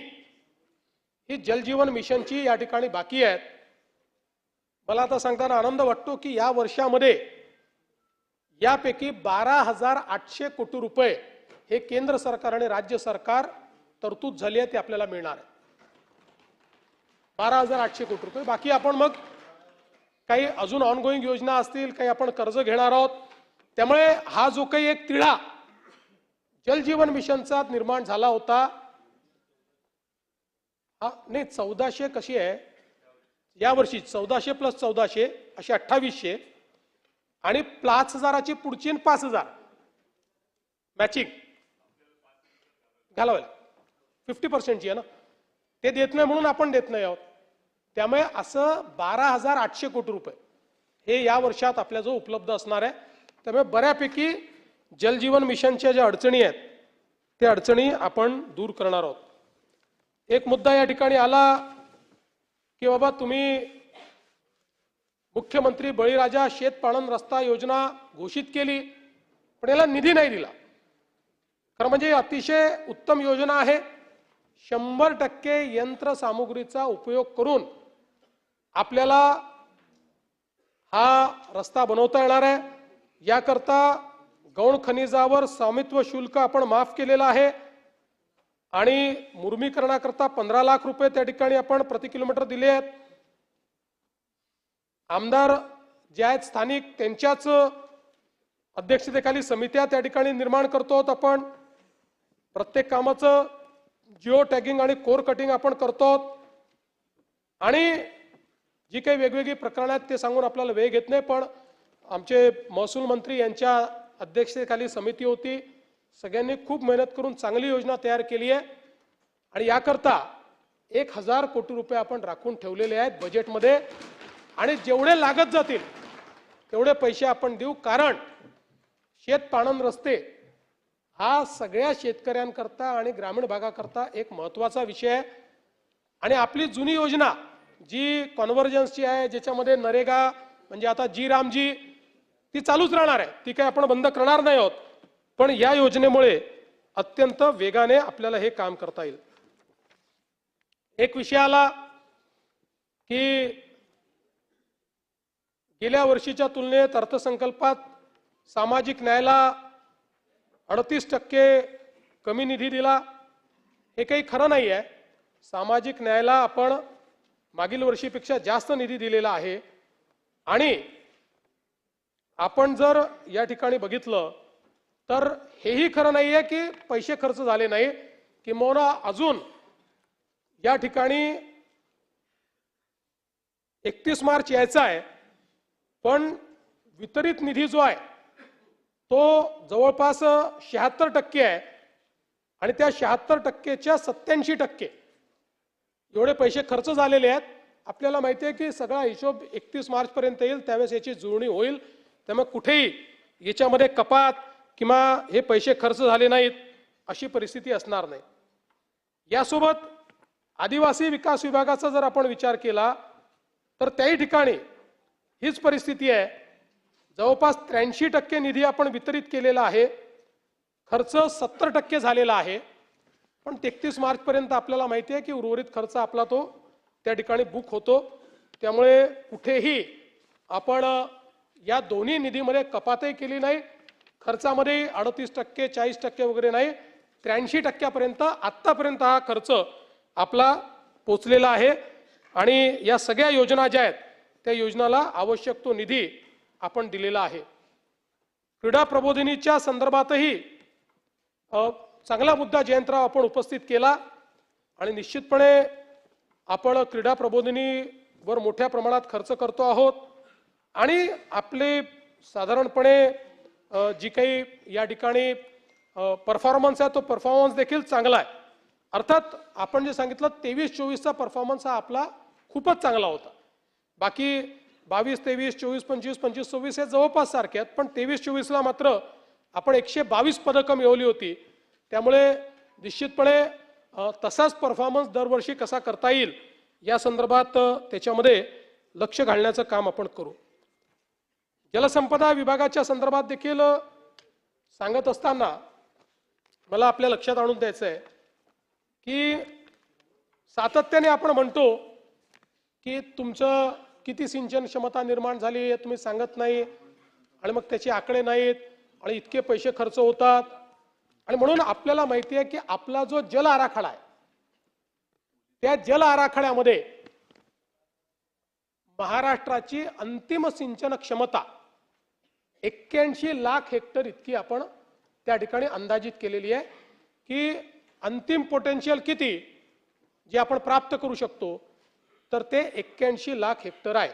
ही जलजीवन मिशनची या ठिकाणी बाकी आहेत. मला आता सांगताना आनंद वाटतो की या वर्षामध्ये यापैकी 12,800 कोटी रुपये हे केंद्र सरकार आणि राज्य सरकार तरतूद झाली आहे, ते आपल्याला मिळणार आहे. 12,800 कोटी रुपये. बाकी आपण मग काही अजून ऑनगोईंग योजना असतील, काही आपण कर्ज घेणार आहोत. त्यामुळे हा जो काही एक तिढा जल जीवन मिशनचा निर्माण झाला होता, हा नाही 1400 कशी आहे यावर्षी 1400 + 1400 असे 2800 आणि 5,000ची पुढची 5,000 मॅचिंग घालावं 50%ची आहे ना, ते देत नाही म्हणून आपण देत नाही आहोत. त्यामुळे असं 12,800 कोटी रुपये हे या वर्षात आपल्याजवळ उपलब्ध असणार आहे. त्यामुळे बऱ्यापैकी जलजीवन मिशनच्या ज्या अडचणी आहेत त्या अडचणी आपण दूर करणार आहोत. एक मुद्दा या ठिकाणी आला की बाबा तुम्ही मुख्यमंत्री बळीराजा शेतपाळण रस्ता योजना घोषित केली पण याला निधी नाही दिला. खरं म्हणजे अतिशय उत्तम योजना आहे. 100% यंत्रसामुग्रीचा उपयोग करून आपल्याला हा रस्ता बनवता येणार आहे. याकरता गौण खनिजावर स्वामित्व शुल्क आपण माफ केलेलं आहे आणि मुर्मीकरणाकरता 15 लाख रुपये त्या ठिकाणी आपण प्रति किलोमीटर दिले आहेत. आमदार जे आहेत स्थानिक त्यांच्याच अध्यक्षतेखाली समित्या त्या ठिकाणी निर्माण करतो. आपण प्रत्येक कामाचं जिओ टॅगिंग आणि कोर कटिंग आपण करतो आणि जी काही वेगवेगळी प्रकरणं आहेत ते सांगून आपल्याला वेळ घेत नाही. पण आमचे महसूल मंत्री यांच्या अध्यक्षतेखाली समिती होती. सगळ्यांनी खूप मेहनत करून चांगली योजना तयार केली आहे आणि याकरता 1000 कोटी रुपये आपण राखून ठेवलेले आहेत बजेटमध्ये आणि जेवढे लागत जातील तेवढे पैसे आपण देऊ. कारण शेतपाळण रस्ते हा सगळ्या शेतकऱ्यांकरता आणि ग्रामीण भागाकरता एक महत्त्वाचा विषय आहे आणि आपली जुनी योजना जी कॉन्व्हर्जन्सची आहे ज्याच्यामध्ये नरेगा म्हणजे आता जी रामजी ती चालूच राहणार आहे. ती काही आपण बंद करणार नाही आहोत. पण या योजनेमुळे अत्यंत वेगाने आपल्याला हे काम करता येईल. एक विषय आला की गेल्या वर्षीच्या तुलनेत अर्थसंकल्पात सामाजिक न्यायाला 38% कमी निधी दिला. हे काही खरं नाही आहे. सामाजिक न्यायाला आपण मागील वर्षीपेक्षा जास्त निधी दिलेला आहे आणि आपण जर या ठिकाणी बघितलं तर हेही खरं नाही आहे की पैसे खर्च झाले नाही. किंबहुना अजून या ठिकाणी 31 मार्च यायचा आहे पण वितरित निधी जो आहे तो जवळपास 76% आहे आणि त्या 76%च्या 87% एवढे पैसे खर्च झालेले आहेत. आपल्याला माहिती आहे की सगळा हिशोब 31 मार्च पर्यंत येईल त्यावेळेस याची जुळणी होईल. त्यामुळे कुठेही याच्यामध्ये कपात किंवा हे पैसे खर्च झाले नाहीत अशी परिस्थिती असणार नाही. यासोबत आदिवासी विकास विभागाचा जर आपण विचार केला तर त्याही ठिकाणी हीच परिस्थिती आहे. जवळपास 83% निधी आपण वितरित केलेला आहे. खर्च 70% झालेला आहे. पण 31 मार्च पर्यंत आपल्याला माहिती आहे की उर्वरित खर्च आपला तो त्या ठिकाणी बुक होतो. त्यामुळे कुठेही आपण या दोन्ही निधीमध्ये कपातही केली नाही. खर्चामध्ये 38% 40% वगैरे नाही. 83% आतापर्यंत हा खर्च आपला पोचलेला आहे आणि या सगळ्या योजना ज्या आहेत त्या योजनाला आवश्यक तो निधी आपण दिलेला आहे. क्रीडा प्रबोधिनीच्या संदर्भातही चांगला मुद्दा जयंतराव आपण उपस्थित केला आणि निश्चितपणे आपण क्रीडा प्रबोधिनीवर मोठ्या प्रमाणात खर्च करतो आहोत आणि आपले साधारणपणे जी काही या ठिकाणी परफॉर्मन्स आहे तो परफॉर्मन्स देखील चांगला आहे. अर्थात आपण जे सांगितलं 23-24चा परफॉर्मन्स हा आपला खूपच चांगला होता. बाकी 22-23, 24-25, 25-26 हे जवळपास सारखे आहेत. पण 23-24ला मात्र आपण 122 पदकं मिळवली होती. त्यामुळे निश्चितपणे तसाच परफॉर्मन्स दरवर्षी कसा करता येईल या संदर्भात त्याच्यामध्ये लक्ष घालण्याचं काम आपण करू. जलसंपदा विभागाच्या संदर्भात देखील सांगत असताना मला आपल्या लक्षात आणून द्यायचं आहे की सातत्याने आपण म्हणतो की तुमचं किती सिंचन क्षमता निर्माण झाली हे तुम्ही सांगत नाही आणि मग त्याचे आकडे नाहीत आणि इतके पैसे खर्च होतात. आणि म्हणून आपल्याला माहिती आहे की आपला जो जल आराखडा आहे त्या जल आराखड्यामध्ये महाराष्ट्राची अंतिम सिंचन क्षमता 81 लाख हेक्टर इतकी आपण त्या ठिकाणी अंदाजित केलेली आहे की अंतिम पोटेन्शियल किती जे आपण प्राप्त करू शकतो तर ते 81 लाख हेक्टर आहे.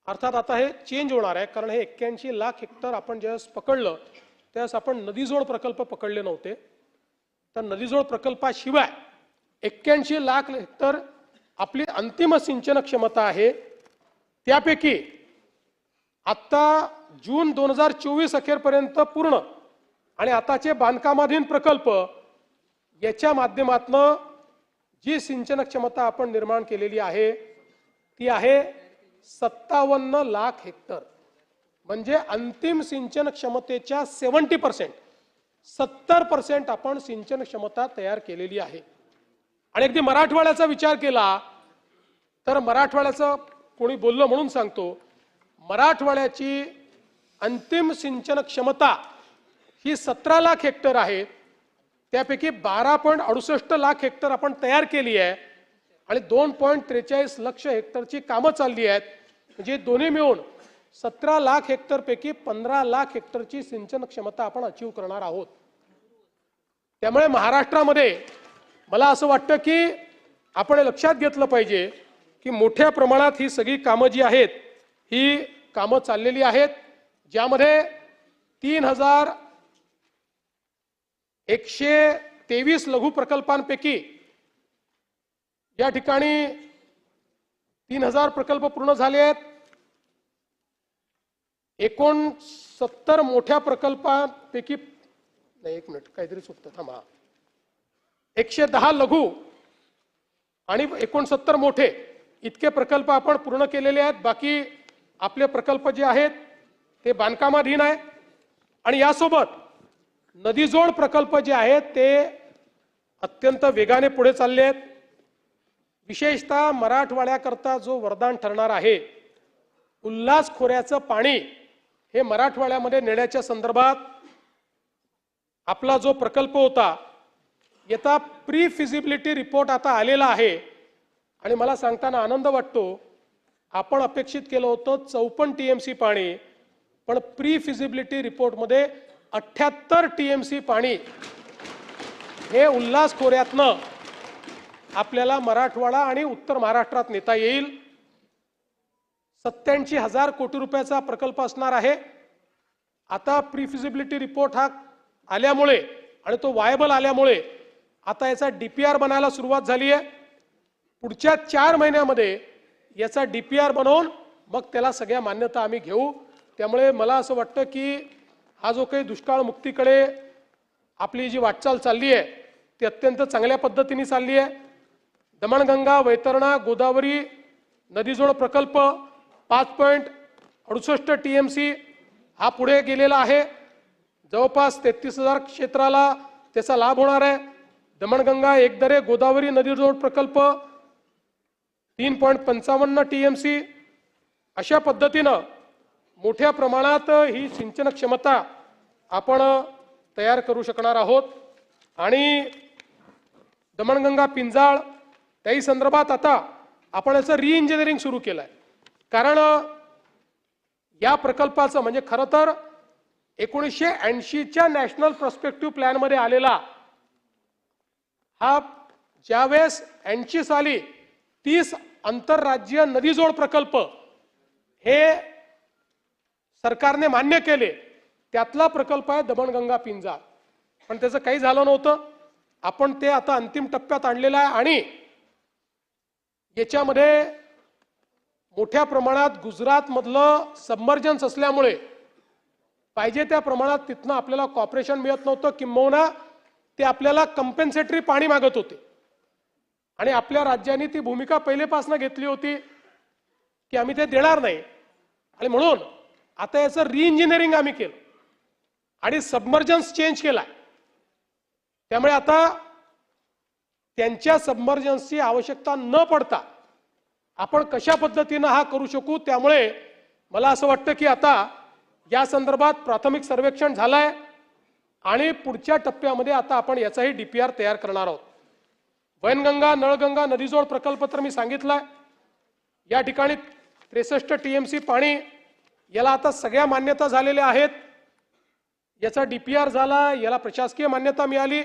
अर्थात आता हे चेंज होणार आहे कारण हे 81 लाख हेक्टर आपण ज्यावेळेस पकडलं त्यावेळेस आपण नदीजोड प्रकल्प पकडले नव्हते. तर नदीजोड प्रकल्पाशिवाय 81 लाख हेक्टर आपली अंतिम सिंचन क्षमता आहे. त्यापैकी आता जून 2024 अखेरपर्यंत पूर्ण आणि आताचे बांधकामाधीन प्रकल्प याच्या माध्यमातून जी सिंचन क्षमता आपण निर्माण केलेली आहे ती आहे 57 लाख हेक्टर, म्हणजे अंतिम सिंचन क्षमतेच्या 70% आपण सिंचन क्षमता तयार केलेली आहे। आणि अगदी मराठवाड्याचा विचार केला तर मराठवाड्याचं कोणी बोललं म्हणून सांगतो, मराठवाड्याची अंतिम सिंचन क्षमता ही 17 लाख हेक्टर आहे, त्यापैकी 12.68 लाख हेक्टर आपण तयार केली आहे आणि 2.43 लाख हेक्टरची कामं चालली आहेत, म्हणजे दोन्ही मिळून 17 लाख हेक्टर पैकी 15 लाख हेक्टरची सिंचन क्षमता आपण अचीव करणार आहोत। त्यामुळे महाराष्ट्रामध्ये मला असं वाटतं की आपण लक्षात घेतलं पाहिजे की मोठ्या प्रमाणात ही सगळी कामं जी आहेत ही कामं चाललेली आहेत, ज्यामध्ये 3123 लघु प्रकल्पांपैकी या ठिकाणी 3000 प्रकल्प पूर्ण झाले आहेत। 69 मोठ्या प्रकल्पांपैकी नाही, एक मिनिट काहीतरी चुकतं, थांबा, 110 लघु आणि 69 मोठे इतके प्रकल्प आपण पूर्ण केलेले आहेत। बाकी आपले प्रकल्प जे आहेत ते बांधकामाधीन आहे आणि यासोबत नदीजोड प्रकल्प जे आहेत ते अत्यंत वेगाने पुढे चालले आहेत। विशेषतः मराठवाड्याकरता जो वरदान ठरणार आहे, उल्हास खोऱ्याचं पाणी हे मराठवाड्यामध्ये नेण्याच्या संदर्भात आपला जो प्रकल्प होता, याचा प्री फिजिबिलिटी रिपोर्ट आता आलेला आहे आणि मला सांगताना आनंद वाटतो, आपण अपेक्षित केलं होतं 54 टीएमसी पाणी, पण प्री फिजिबिलिटी रिपोर्टमध्ये 78 टीएमसी पाणी हे उल्हास खोऱ्यातनं आपल्याला मराठवाडा आणि उत्तर महाराष्ट्रात नेता येईल। 87,000 कोटी रुपयाचा प्रकल्प असणार आहे। आता प्री फिजिबिलिटी रिपोर्ट हा आल्यामुळे आणि तो वायबल आल्यामुळे आता याचा डीपीआर बनायला सुरुवात झाली आहे। पुढच्या 4 महिन्यामध्ये याचा डीपीआर बनवून मग त्याला सगळ्या मान्यता आम्ही घेऊ। त्यामुळे मला असं वाटतं की हा जो काही दुष्काळ मुक्तीकडे आपली जी वाटचाल चालली आहे ती अत्यंत चांगल्या पद्धतीने चालली आहे। दमणगंगा, वैतरणा, गोदावरी नदीजोड प्रकल्प 5.68 टीएमसी हा पुढे गेलेला आहे। जवळपास 33,000 क्षेत्राला त्याचा लाभ होणार आहे। दमणगंगा, एकदरे, गोदावरी नदीजोड प्रकल्प 3.55 टीएमसी, अशा पद्धतीनं मोठ्या प्रमाणात ही सिंचन क्षमता आपण तयार करू शकणार आहोत। आणि दमणगंगा, पिंजाळ त्याही संदर्भात आता आपण याचं रिइंजिनिअरिंग सुरू केलं आहे, कारण या प्रकल्पाचं म्हणजे खरं तर 1980च्या नॅशनल पर्स्पेक्टिव्ह प्लॅनमध्ये आलेला हा ज्यावेळेस 80 साली 30 आंतरराज्यीय नदीजोड प्रकल्प हे सरकारने मान्य केले, त्यातला प्रकल्प आहे दमणगंगा पिंजाळ, पण त्याचं काही झालं नव्हतं। आपण ते आता अंतिम टप्प्यात आणलेलं आहे आणि याच्यामध्ये मोठ्या प्रमाणात गुजरात मधलं सबमर्जन्स असल्यामुळे पाहिजे त्या प्रमाणात तिथनं आपल्याला कॉर्पोरेशन मिळत नव्हतं, किंबहुना ते आपल्याला कंपेन्सेटरी पाणी मागत होते आणि आपल्या राज्याने ती भूमिका पहिलेपासून घेतली होती की आम्ही ते देणार नाही। आणि म्हणून आता याचं रिइंजिनिअरिंग आम्ही केलं आणि सबमर्जन्स चेंज केला। त्यामुळे आता त्यांच्या सबमर्जन्सची आवश्यकता न पडता आपण कशा पद्धतीने हा करू शकू। त्यामुळे मला असं वाटतं की आता या संदर्भात प्राथमिक सर्वेक्षण झालंय आणि पुढच्या टप्प्यामध्ये आता आपण याचाही डीपीआर तयार करणार आहोत। वैनगंगा, नळगंगा नदीजोड प्रकल्प तर मी सांगितलाय, या ठिकाणी 63 टीएमसी पाणी, याला आता सगळ्या मान्यता झालेल्या आहेत। याचा डीपीआर झाला, याला प्रशासकीय मान्यता मिळाली,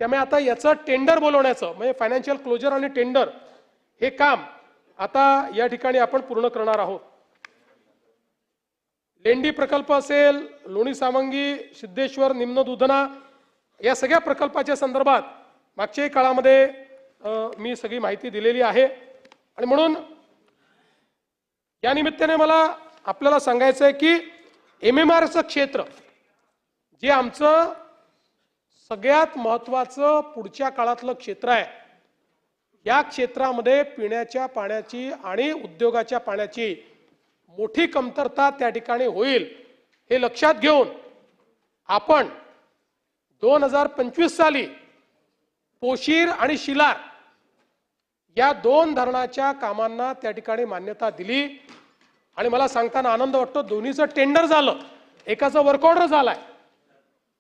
त्यामुळे आता याचं टेंडर बोलवण्याचं म्हणजे फायनान्शियल क्लोजर आणि टेंडर हे काम आता या ठिकाणी आपण पूर्ण करणार आहोत। लेंडी प्रकल्प असेल, लोणी सावंगी, सिद्धेश्वर, निम्न दुधना या सगळ्या प्रकल्पाच्या संदर्भात मागच्या काळामध्ये मी सगळी माहिती दिलेली आहे। आणि म्हणून या निमित्ताने मला आपल्याला सांगायचं आहे की एमएमआरचं क्षेत्र जे आमचं सगळ्यात महत्त्वाचं पुढच्या काळातलं क्षेत्र आहे, या क्षेत्रामध्ये पिण्याच्या पाण्याची आणि उद्योगाच्या पाण्याची मोठी कमतरता त्या ठिकाणी होईल, हे लक्षात घेऊन आपण 2025 साली पोशीर आणि शिलार या 2 धरणाच्या कामांना त्या ठिकाणी मान्यता दिली आणि मला सांगताना आनंद वाटतो, दोन्हीचं टेंडर झालं, एकाचं वर्क ऑर्डर झालाय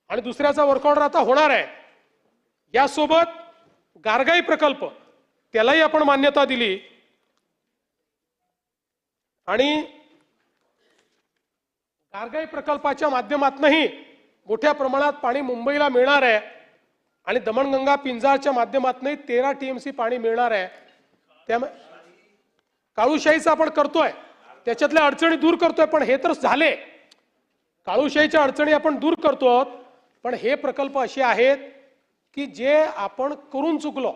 आणि दुसऱ्याचा वर्क ऑर्डर आता होणार आहे. यासोबत गारगाई प्रकल्प त्यालाही आपण मान्यता दिली आणि गारगाई प्रकल्पाच्या माध्यमातूनही मोठ्या प्रमाणात पाणी मुंबईला मिळणार आहे आणि दमणगंगा पिंजाळच्या माध्यमातूनही 13 TMC पाणी मिळणार आहे. त्यामुळे काळूशाहीचं आपण करतोय, त्याच्यातल्या अडचणी दूर करतोय, पण हे तर झाले, काळूशाहीच्या अडचणी आपण दूर करतो, पण हे प्रकल्प असे आहेत की जे आपण करून चुकलो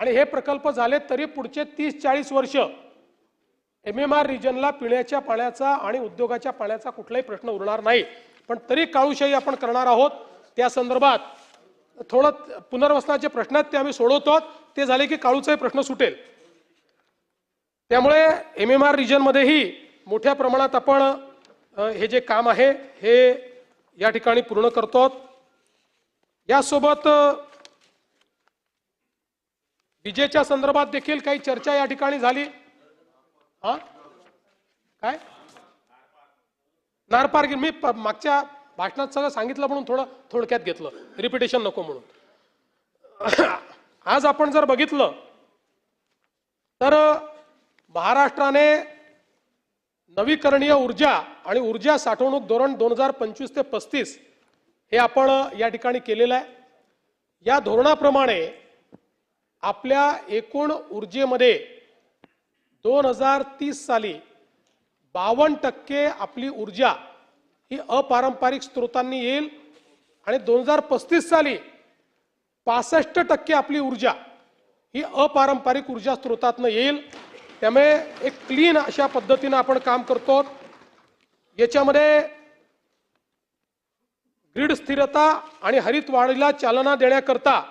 आणि हे प्रकल्प झाले तरी पुढचे 30-40 वर्ष MMR रिजनला पिण्याच्या पाण्याचा आणि उद्योगाच्या पाण्याचा कुठलाही प्रश्न उरणार नाही. पण तरी काळूशाही आपण करणार आहोत. त्या संदर्भात थोडं पुनर्वसनाचे प्रश्न आहेत ते आम्ही सोडवतो, ते झाले की काळूचाही प्रश्न सुटेल. त्यामुळे MMR रिजनमध्येही मोठ्या प्रमाणात आपण हे जे काम आहे हे या ठिकाणी पूर्ण करतो. यासोबत विजेच्या संदर्भात देखील काही चर्चा या ठिकाणी झाली. काय नारपार मी मागच्या भाषणात सगळं सांगितलं म्हणून थोडं थोडक्यात घेतलं, रिपिटेशन नको म्हणून. आज आपण जर बघितलं तर महाराष्ट्राने नवीकरणीय ऊर्जा आणि ऊर्जा साठवणूक धोरण 2025 ते 35 हे आपण या ठिकाणी केलेलं आहे. या धोरणाप्रमाणे आपल्या एकूण ऊर्जेमध्ये 2030 साली 52% आपली ऊर्जा ही अपारंपरिक स्रोतांनी येईल आणि 2035 साली 65% आपली ऊर्जा ही अपारंपरिक ऊर्जा स्रोतातनं येईल. त्यामुळे एक क्लीन अशा पद्धतीने आपण काम करतो. याच्यामध्ये ग्रीड स्थिरता आणि हरित वाढीला चालना देण्याकरता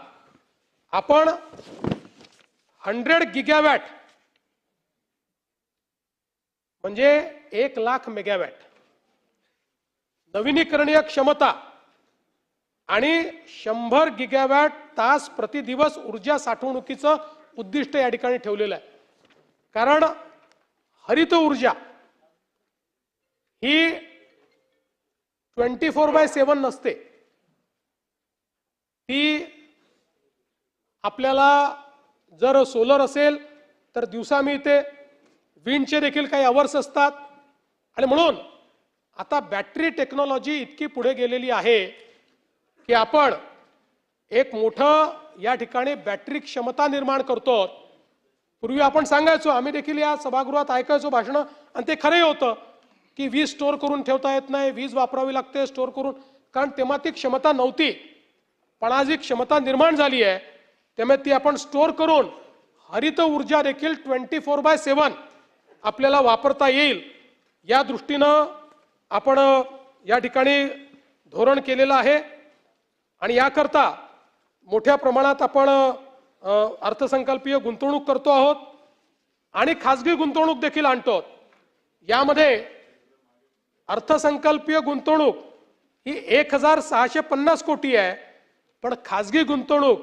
आपण 100 गिगावॅट म्हणजे 1 लाख मेगावॅट नवीनीकरणीय क्षमता आणि 100 गिगावॅट तास प्रति दिवस ऊर्जा साठवणुकीचं उद्दिष्ट या ठिकाणी ठेवलेलं आहे. कारण हरित ऊर्जा ही 24/7 नसते, ती आपल्याला जर सोलर असेल तर दिवसा मिळते, विंडचे देखील काही अवर्स असतात आणि म्हणून आता बॅटरी टेक्नॉलॉजी इतकी पुढे गेलेली आहे की आपण एक मोठं या ठिकाणी बॅटरी क्षमता निर्माण करतो. पूर्वी आपण सांगायचो, आम्ही देखील या सभागृहात ऐकायचो भाषणं आणि ते खरंही होतं की वीज स्टोअर करून ठेवता येत नाही, वीज वापरावी लागते स्टोअर करून, कारण तेव्हा ती क्षमता नव्हती. पण आज ही क्षमता निर्माण झाली आहे, त्यामुळे ती आपण स्टोअर करून हरित ऊर्जा देखील 24/7 आपल्याला वापरता येईल. या दृष्टीनं आपण या ठिकाणी धोरण केलेलं आहे आणि याकरता मोठ्या प्रमाणात आपण अर्थसंकल्पीय गुंतवणूक करतो आहोत आणि खासगी गुंतवणूक देखील आणतो. यामध्ये अर्थसंकल्पीय गुंतवणूक ही 1650 कोटी आहे, पण खासगी गुंतवणूक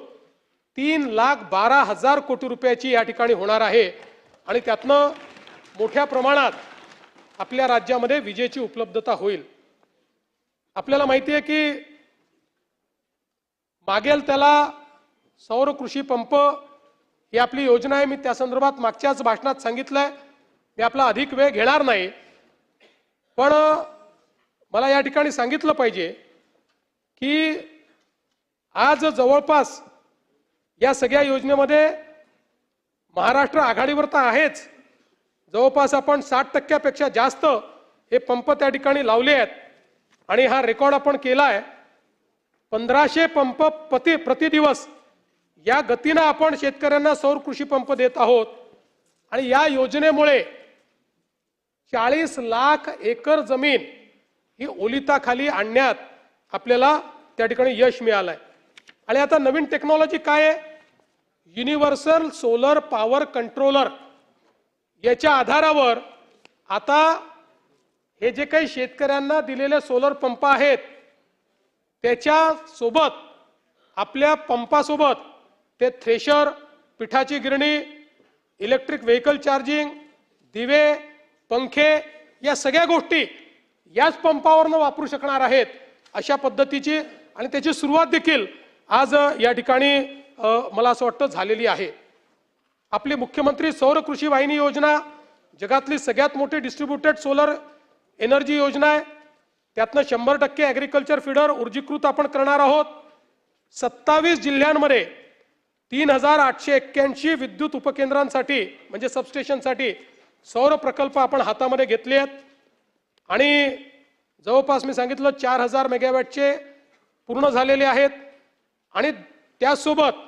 3,12,000 कोटी रुपयाची या ठिकाणी होणार आहे आणि त्यातनं मोठ्या प्रमाणात आपल्या राज्यामध्ये विजेची उपलब्धता होईल. आपल्याला माहिती आहे की मागेल त्याला सौर कृषी पंप ही आपली योजना आहे. मी त्या संदर्भात मागच्याच भाषणात सांगितलंय, मी आपला अधिक वेळ घेणार नाही. पण मला या ठिकाणी सांगितलं पाहिजे की आज जवळपास या सगळ्या योजनेमध्ये महाराष्ट्र आघाडीवर तर आहेच. जवळपास आपण 60% जास्त हे पंप त्या ठिकाणी लावले आहेत आणि हा रेकॉर्ड आपण केलाय. 1500 पंप प्रति दिवस या गतीनं आपण शेतकऱ्यांना सौर कृषी पंप देत आहोत आणि या योजनेमुळे 40 लाख एकर जमीन ही ओलिताखाली आणण्यात आपल्याला त्या ठिकाणी यश मिळालंय. आणि आता नवीन टेक्नॉलॉजी काय आहे? Universal solar power controller. याच्या आधारावर आता हे जे काही शेतकऱ्यांना दिलेले सोलर पंप आहेत त्याच्या सोबत आपल्या पंपासोबत ते थ्रेशर, पिठाची गिरणी, इलेक्ट्रिक व्हेकल चार्जिंग, दिवे, पंखे या सगळ्या गोष्टी याच पंपावरनं वापरू शकणार आहेत अशा पद्धतीची. आणि त्याची सुरुवात देखील आज या ठिकाणी मला असं वाटतं झालेली आहे. आपली मुख्यमंत्री सौर कृषी वाहिनी योजना जगातली सगळ्यात मोठी डिस्ट्रीब्युटेड सोलर एनर्जी योजना आहे. त्यातनं 100% ॲग्रिकल्चर फीडर ऊर्जीकृत आपण करणार आहोत. 27 जिल्ह्यांमध्ये 3881 विद्युत उपकेंद्रांसाठी म्हणजे सबस्टेशनसाठी सौर प्रकल्प आपण हातामध्ये घेतले आहेत. आणि जवळपास मी सांगितलं 4000 मेगावॅटचे पूर्ण झालेले आहेत. आणि त्यासोबत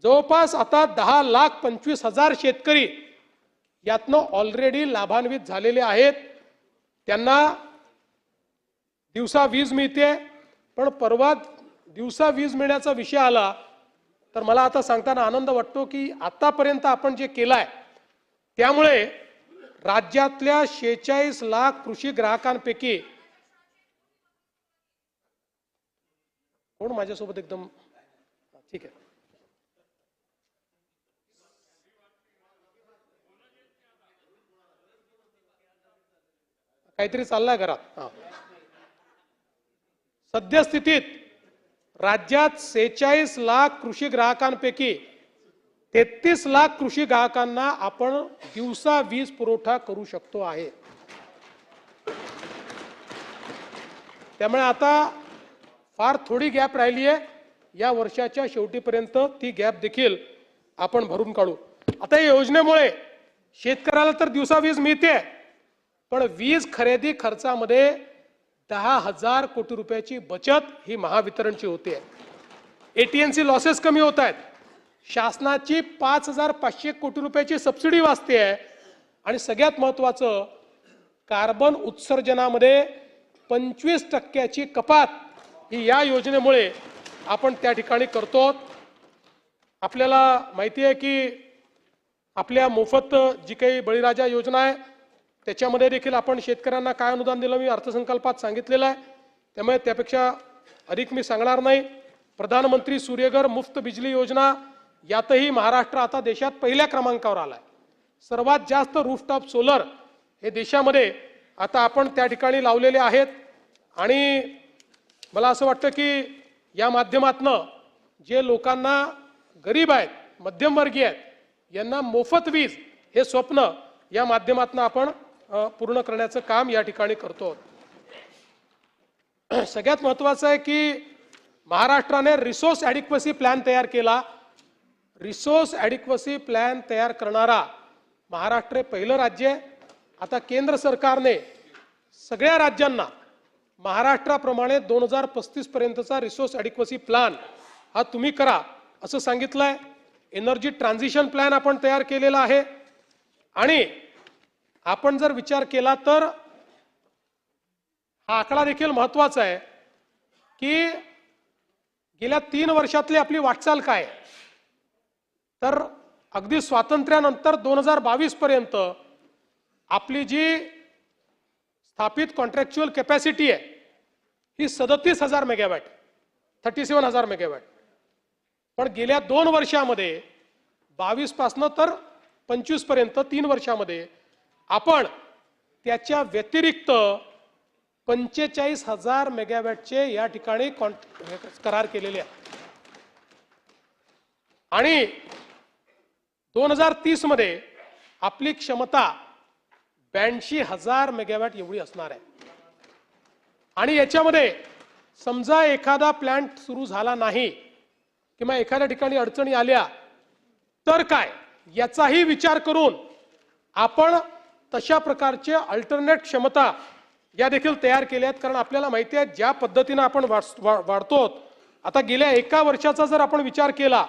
जवळपास आता 10,25,000 शेतकरी यातनं ऑलरेडी लाभान्वित झालेले आहेत. त्यांना दिवसा वीज मिळते. पण परवा दिवसा वीज मिळण्याचा विषय आला तर मला आता सांगताना आनंद वाटतो की आतापर्यंत आपण जे केलंय त्यामुळे राज्यातल्या 46 लाख कृषी ग्राहकांपैकी कोण माझ्यासोबत एकदम ठीक आहे काहीतरी चाललंय घरात. सद्यस्थितीत राज्यात 46 लाख कृषी ग्राहकांपैकी 33 लाख कृषी ग्राहकांना आपण दिवसा वीज पुरवठा करू शकतो आहे. त्यामुळे आता फार थोडी गॅप राहिली आहे. या वर्षाच्या शेवटीपर्यंत ती गॅप देखील आपण भरून काढू. आता या योजनेमुळे शेतकऱ्याला तर दिवसा वीज मिळते पण वीज खरेदी खर्चामध्ये 10,000 कोटी रुपयाची बचत ही महावितरणची होते. एटीएनसी लॉसेस कमी होत आहेत. शासनाची 5,500 कोटी रुपयाची सबसिडी वाचते आहे. आणि सगळ्यात महत्त्वाचं कार्बन उत्सर्जनामध्ये 25% कपात ही या योजनेमुळे आपण त्या ठिकाणी करतो. आपल्याला माहिती आहे की आपल्या मोफत जी काही बळीराजा योजना आहे त्याच्यामध्ये देखील आपण शेतकऱ्यांना काय अनुदान दिलं मी अर्थसंकल्पात सांगितलेलं आहे. त्यामुळे त्यापेक्षा अधिक मी सांगणार नाही. प्रधानमंत्री सूर्यघर मुफ्त बिजली योजना यातही महाराष्ट्र आता देशात पहिल्या क्रमांकावर आलाय. सर्वात जास्त रूफटॉप सोलर हे देशामध्ये आता आपण त्या ठिकाणी लावलेले आहेत. आणि मला असं वाटतं की या माध्यमातनं जे लोकांना गरीब आहेत, मध्यमवर्गीय आहेत यांना मोफत वीज हे स्वप्न या माध्यमातनं आपण पूर्ण करण्याचं काम या ठिकाणी करतो. सगळ्यात महत्त्वाचं आहे की महाराष्ट्राने रिसोर्स ॲडिक्वसी प्लॅन तयार केला. रिसोर्स ॲडिक्वसी प्लॅन तयार करणारा महाराष्ट्र पहिलं राज्य आहे. आता केंद्र सरकारने सगळ्या राज्यांना महाराष्ट्राप्रमाणे 2035 पर्यंतचा रिसोर्स ॲडिक्वसी प्लॅन हा तुम्ही करा असं सांगितलंय. एनर्जी ट्रान्झिशन प्लॅन आपण तयार केलेला आहे. आणि आपण जर विचार केला तर हा आकडा देखील महत्त्वाचा आहे की गेल्या 3 वर्षातली आपली वाटचाल काय. तर अगदी स्वातंत्र्यानंतर 2022 पर्यंत आपली जी स्थापित कॉन्ट्रॅक्च्युअल कॅपॅसिटी आहे ही 37,000 मेगावॅट, 37,000 मेगावॅट. पण गेल्या 2 वर्षामध्ये 22 पासनं तर 25 पर्यंत 3 वर्षामध्ये आपण त्याच्या व्यतिरिक्त 45,000 मेगावॅटचे या ठिकाणी करार केलेले आहेत. आणि 2030 मध्ये आपली क्षमता 82,000 मेगावॅट एवढी असणार आहे. आणि याच्यामध्ये समजा एखादा प्लांट सुरू झाला नाही किंवा एखाद्या ठिकाणी अडचणी आल्या तर काय याचाही विचार करून आपण तशा प्रकारचे अल्टरनेट क्षमता या देखील तयार केल्या आहेत. कारण आपल्याला माहिती आहे ज्या पद्धतीने आपण वाढतो आता गेल्या 1 वर्षाचा जर आपण विचार केला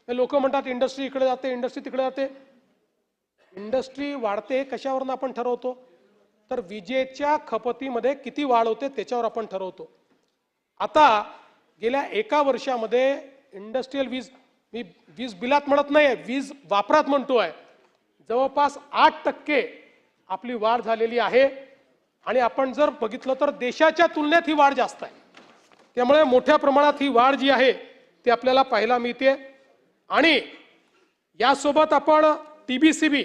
लोक म्हणतात इंडस्ट्री इकडे जाते, इंडस्ट्री तिकडे जाते. इंडस्ट्री वाढते कशावरून आपण ठरवतो तर विजेच्या खपतीमध्ये किती वाढ होते त्याच्यावर आपण ठरवतो. आता गेल्या एका वर्षामध्ये इंडस्ट्रियल वीज, मी वीज बिलात म्हणत नाही, वीज वापरात म्हणतोय, जवळपास 8% आपली वाढ झालेली आहे. आणि आपण जर बघितलं तर देशाच्या तुलनेत ही वाढ जास्त आहे. त्यामुळे मोठ्या प्रमाणात ही वाढ जी आहे ती आपल्याला पाहायला मिळते. आणि यासोबत आपण TBCB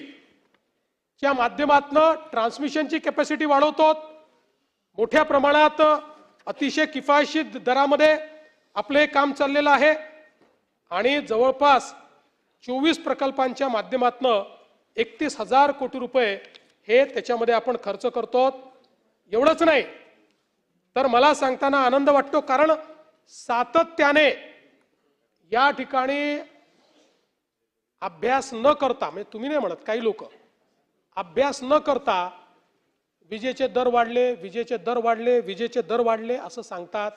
च्या माध्यमातून ट्रान्समिशनची कॅपॅसिटी वाढवतो. मोठ्या प्रमाणात अतिशय किफायतशीर दरामध्ये आपले काम चाललेलं आहे. आणि जवळपास 24 प्रकल्पांच्या माध्यमातून 31,000 कोटी रुपये हे त्याच्यामध्ये आपण खर्च करतो. एवढंच नाही तर मला सांगताना आनंद वाटतो, कारण सातत्याने या ठिकाणी अभ्यास न करता, म्हणजे तुम्ही नाही म्हणत, काही लोक अभ्यास न करता विजेचे दर वाढले, विजेचे दर वाढले, विजेचे दर वाढले असं सांगतात.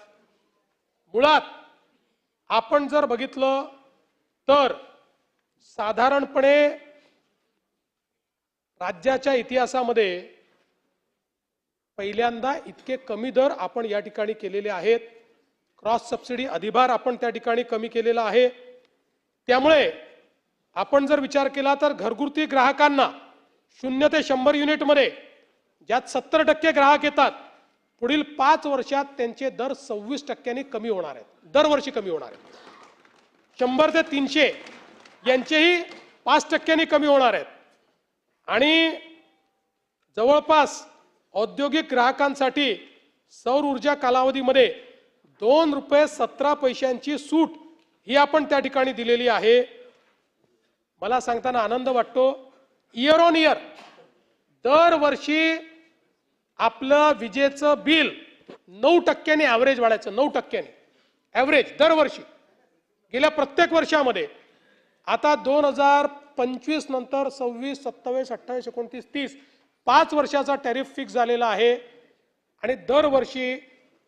मुळात आपण जर बघितलं तर साधारणपणे राज्याच्या इतिहासामध्ये पहिल्यांदा इतके कमी दर आपण या ठिकाणी केलेले आहेत. क्रॉस सबसिडी अधिभार आपण त्या ठिकाणी कमी केलेला आहे. त्यामुळे आपण जर विचार केला तर घरगुती ग्राहकांना 0 ते 100 युनिटमध्ये ज्यात 70% ग्राहक येतात, पुढील 5 वर्षात त्यांचे दर 26% कमी होणार आहेत. दरवर्षी कमी होणार आहेत. 100 ते 300 यांचेही 5% कमी होणार आहेत. आणि जवळपास औद्योगिक ग्राहकांसाठी सौर ऊर्जा कालावधीमध्ये 2 रुपये 17 पैशांची सूट ही आपण त्या ठिकाणी दिलेली आहे. मला सांगताना आनंद वाटतो, इयर ऑन इयर दरवर्षी आपलं विजेचं बिल 9% ॲव्हरेज वाढायचं. 9% ॲव्हरेज दरवर्षी गेल्या प्रत्येक वर्षामध्ये. आता 2025 नंतर 26, 27, 28, 29, 30 5 वर्षाचा टॅरिफ फिक्स झालेला आहे. आणि दरवर्षी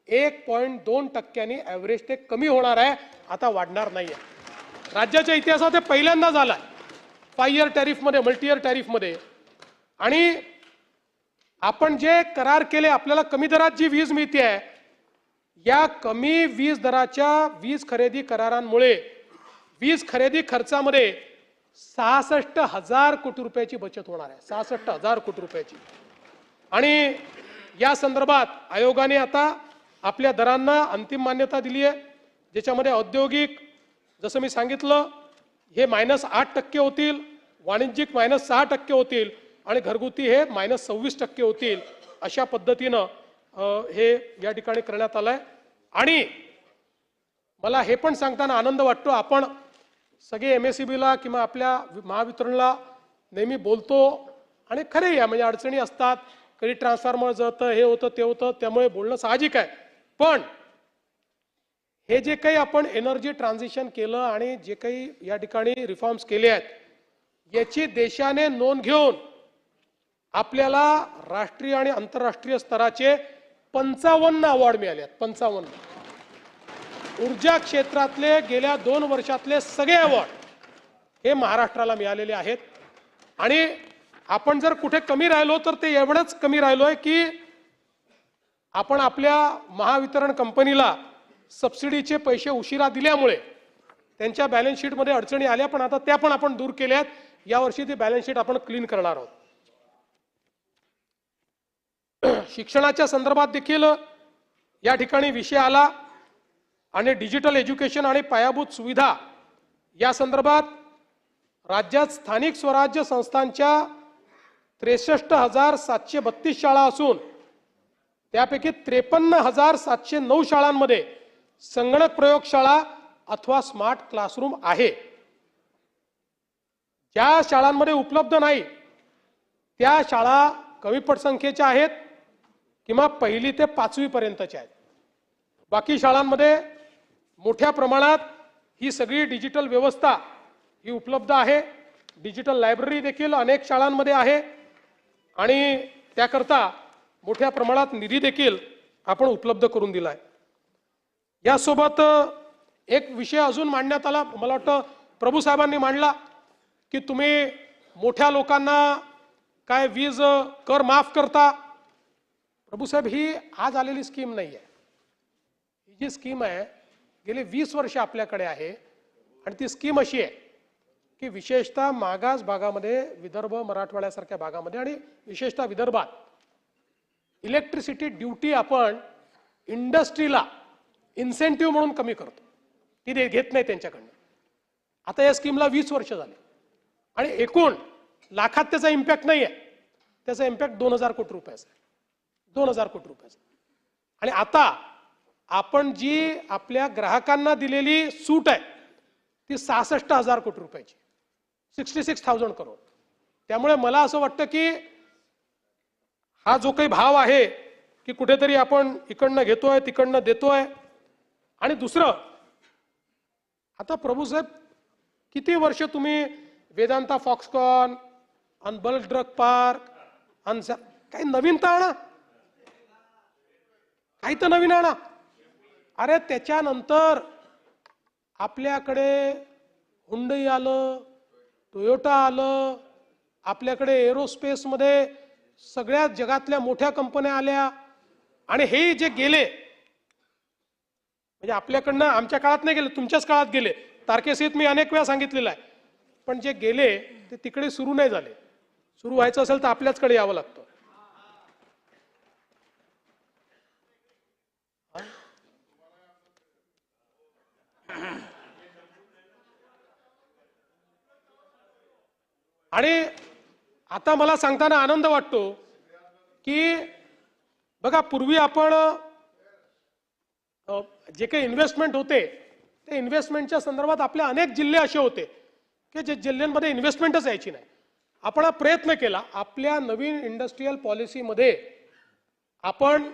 1.2% ॲव्हरेज ते कमी होणार आहे, आता वाढणार नाही आहे. राज्याच्या इतिहासात हे पहिल्यांदा झालं आहे 5 इयर टॅरिफमध्ये, मल्टी इयर टॅरिफमध्ये. आणि आपण जे करार केले, आपल्याला कमी दरात जी वीज मिळते आहे, या कमी वीज दराच्या वीज खरेदी करारांमुळे वीज खरेदी खर्चामध्ये 66,000 कोटी रुपयाची बचत होणार आहे. 66,000 कोटी रुपयाची. आणि या संदर्भात आयोगाने आता आपल्या दरांना अंतिम मान्यता दिली आहे, ज्याच्यामध्ये औद्योगिक जसं मी सांगितलं हे -8% होतील, वाणिज्यिक -6% होतील आणि घरगुती हे -26% होतील. अशा पद्धतीनं हे या ठिकाणी करण्यात आलं आहे. आणि मला हे पण सांगताना आनंद वाटतो, आपण सगळे MSEBला किंवा आपल्या महावितरणला नेहमी बोलतो आणि खरे आहे, म्हणजे अडचणी असतात, कधी ट्रान्सफॉर्मर जळतं, हे होतं ते होतं, त्यामुळे बोलणं साहजिक आहे. पण हे जे काही आपण एनर्जी ट्रान्झिशन केलं आणि जे काही या ठिकाणी रिफॉर्म्स केले आहेत, याची देशाने नोंद घेऊन आपल्याला राष्ट्रीय आणि आंतरराष्ट्रीय स्तराचे 55 अवॉर्ड मिळाले आहेत. 55 ऊर्जा क्षेत्रातले गेल्या 2 वर्षातले सगळे अवॉर्ड हे महाराष्ट्राला मिळालेले आहेत. आणि आपण जर कुठे कमी राहिलो तर ते एवढंच कमी राहिलोय की आपण आपल्या महावितरण कंपनीला सबसिडीचे पैसे उशिरा दिल्यामुळे त्यांच्या बॅलन्स शीटमध्ये अडचणी आल्या, पण आता त्या पण आपण दूर केल्यात. यावर्षी ती बॅलन्स शीट आपण क्लीन करणार आहोत. शिक्षणाच्या संदर्भात देखील या ठिकाणी विषय आला आणि डिजिटल एज्युकेशन आणि पायाभूत सुविधा या संदर्भात राज्यात स्थानिक स्वराज्य संस्थांच्या 63,732 शाळा असून त्यापैकी 53,709 शाळांमध्ये संगणक प्रयोगशाळा अथवा स्मार्ट क्लासरूम आहे. ज्या शाळांमध्ये उपलब्ध नाही त्या शाळा कमी पटसंख्येच्या आहेत किंवा 1ली ते 5वी पर्यंतच्या आहेत. बाकी शाळांमध्ये मोठ्या प्रमाणात ही सगळी डिजिटल व्यवस्था ही उपलब्ध आहे. डिजिटल लायब्ररी देखील अनेक शाळांमध्ये आहे आणि त्याकरता मोठ्या प्रमाणात निधी देखील आपण उपलब्ध करून दिला आहे. यासोबत एक विषय अजून मांडण्यात आला, मला वाटतं प्रभू साहेबांनी मांडला, की तुम्ही मोठ्या लोकांना काय वीज कर माफ करता. प्रभू साहेब, ही आज आलेली स्कीम नाही आहे. ही जी स्कीम आहे गेली 20 वर्ष आपल्याकडे आहे आणि ती स्कीम अशी आहे की विशेषतः मागास भागामध्ये, विदर्भ मराठवाड्यासारख्या भागामध्ये आणि विशेषतः विदर्भात इलेक्ट्रिसिटी ड्युटी आपण इंडस्ट्रीला इन्सेंटिव्ह म्हणून कमी करतो, ती घेत नाही त्यांच्याकडनं. आता या स्कीमला 20 वर्ष झाले आणि एकूण लाखात त्याचा इम्पॅक्ट नाही आहे, त्याचा इम्पॅक्ट 2000 कोटी रुपयाचा आहे, 2000 कोटी रुपयाचा. आणि आता आपण जी आपल्या ग्राहकांना दिलेली सूट आहे ती 66,000 कोटी रुपयाची, 66,000 करोड. त्यामुळे मला असं वाटतं की हा जो काही भाव आहे की कुठेतरी आपण इकडनं घेतोय तिकडनं देतोय. आणि दुसरं, आता प्रभूसाहेब किती वर्ष तुम्ही वेदांता फॉक्सकॉन आणि बल्क ड्रग पार्क आणि काही नवीनता आणा, काही तर नवीन आणा. अरे त्याच्यानंतर आपल्याकडे हुंडई आलं, टोयोटा आलं, आपल्याकडे एरोस्पेसमध्ये सगळ्या जगातल्या मोठ्या कंपन्या आल्या. आणि हे जे गेले म्हणजे आपल्याकडनं आमच्या काळात नाही गेले, तुमच्याच काळात गेले. तारकेसहित मी अनेक वेळा सांगितलेलं आहे. पण जे गेले ते तिकडे सुरू नाही झाले. सुरू व्हायचं असेल तर आपल्याचकडे यावं लागतं. आणि आता मला सांगताना आनंद वाटतो की बघा, पूर्वी आपण जे काही इन्व्हेस्टमेंट होते ते इन्व्हेस्टमेंटच्या संदर्भात आपले अनेक जिल्हे असे होते की जे जिल्ह्यांमध्ये इन्व्हेस्टमेंटच यायची नाही. आपण प्रयत्न केला आपल्या नवीन इंडस्ट्रियल पॉलिसीमध्ये आपण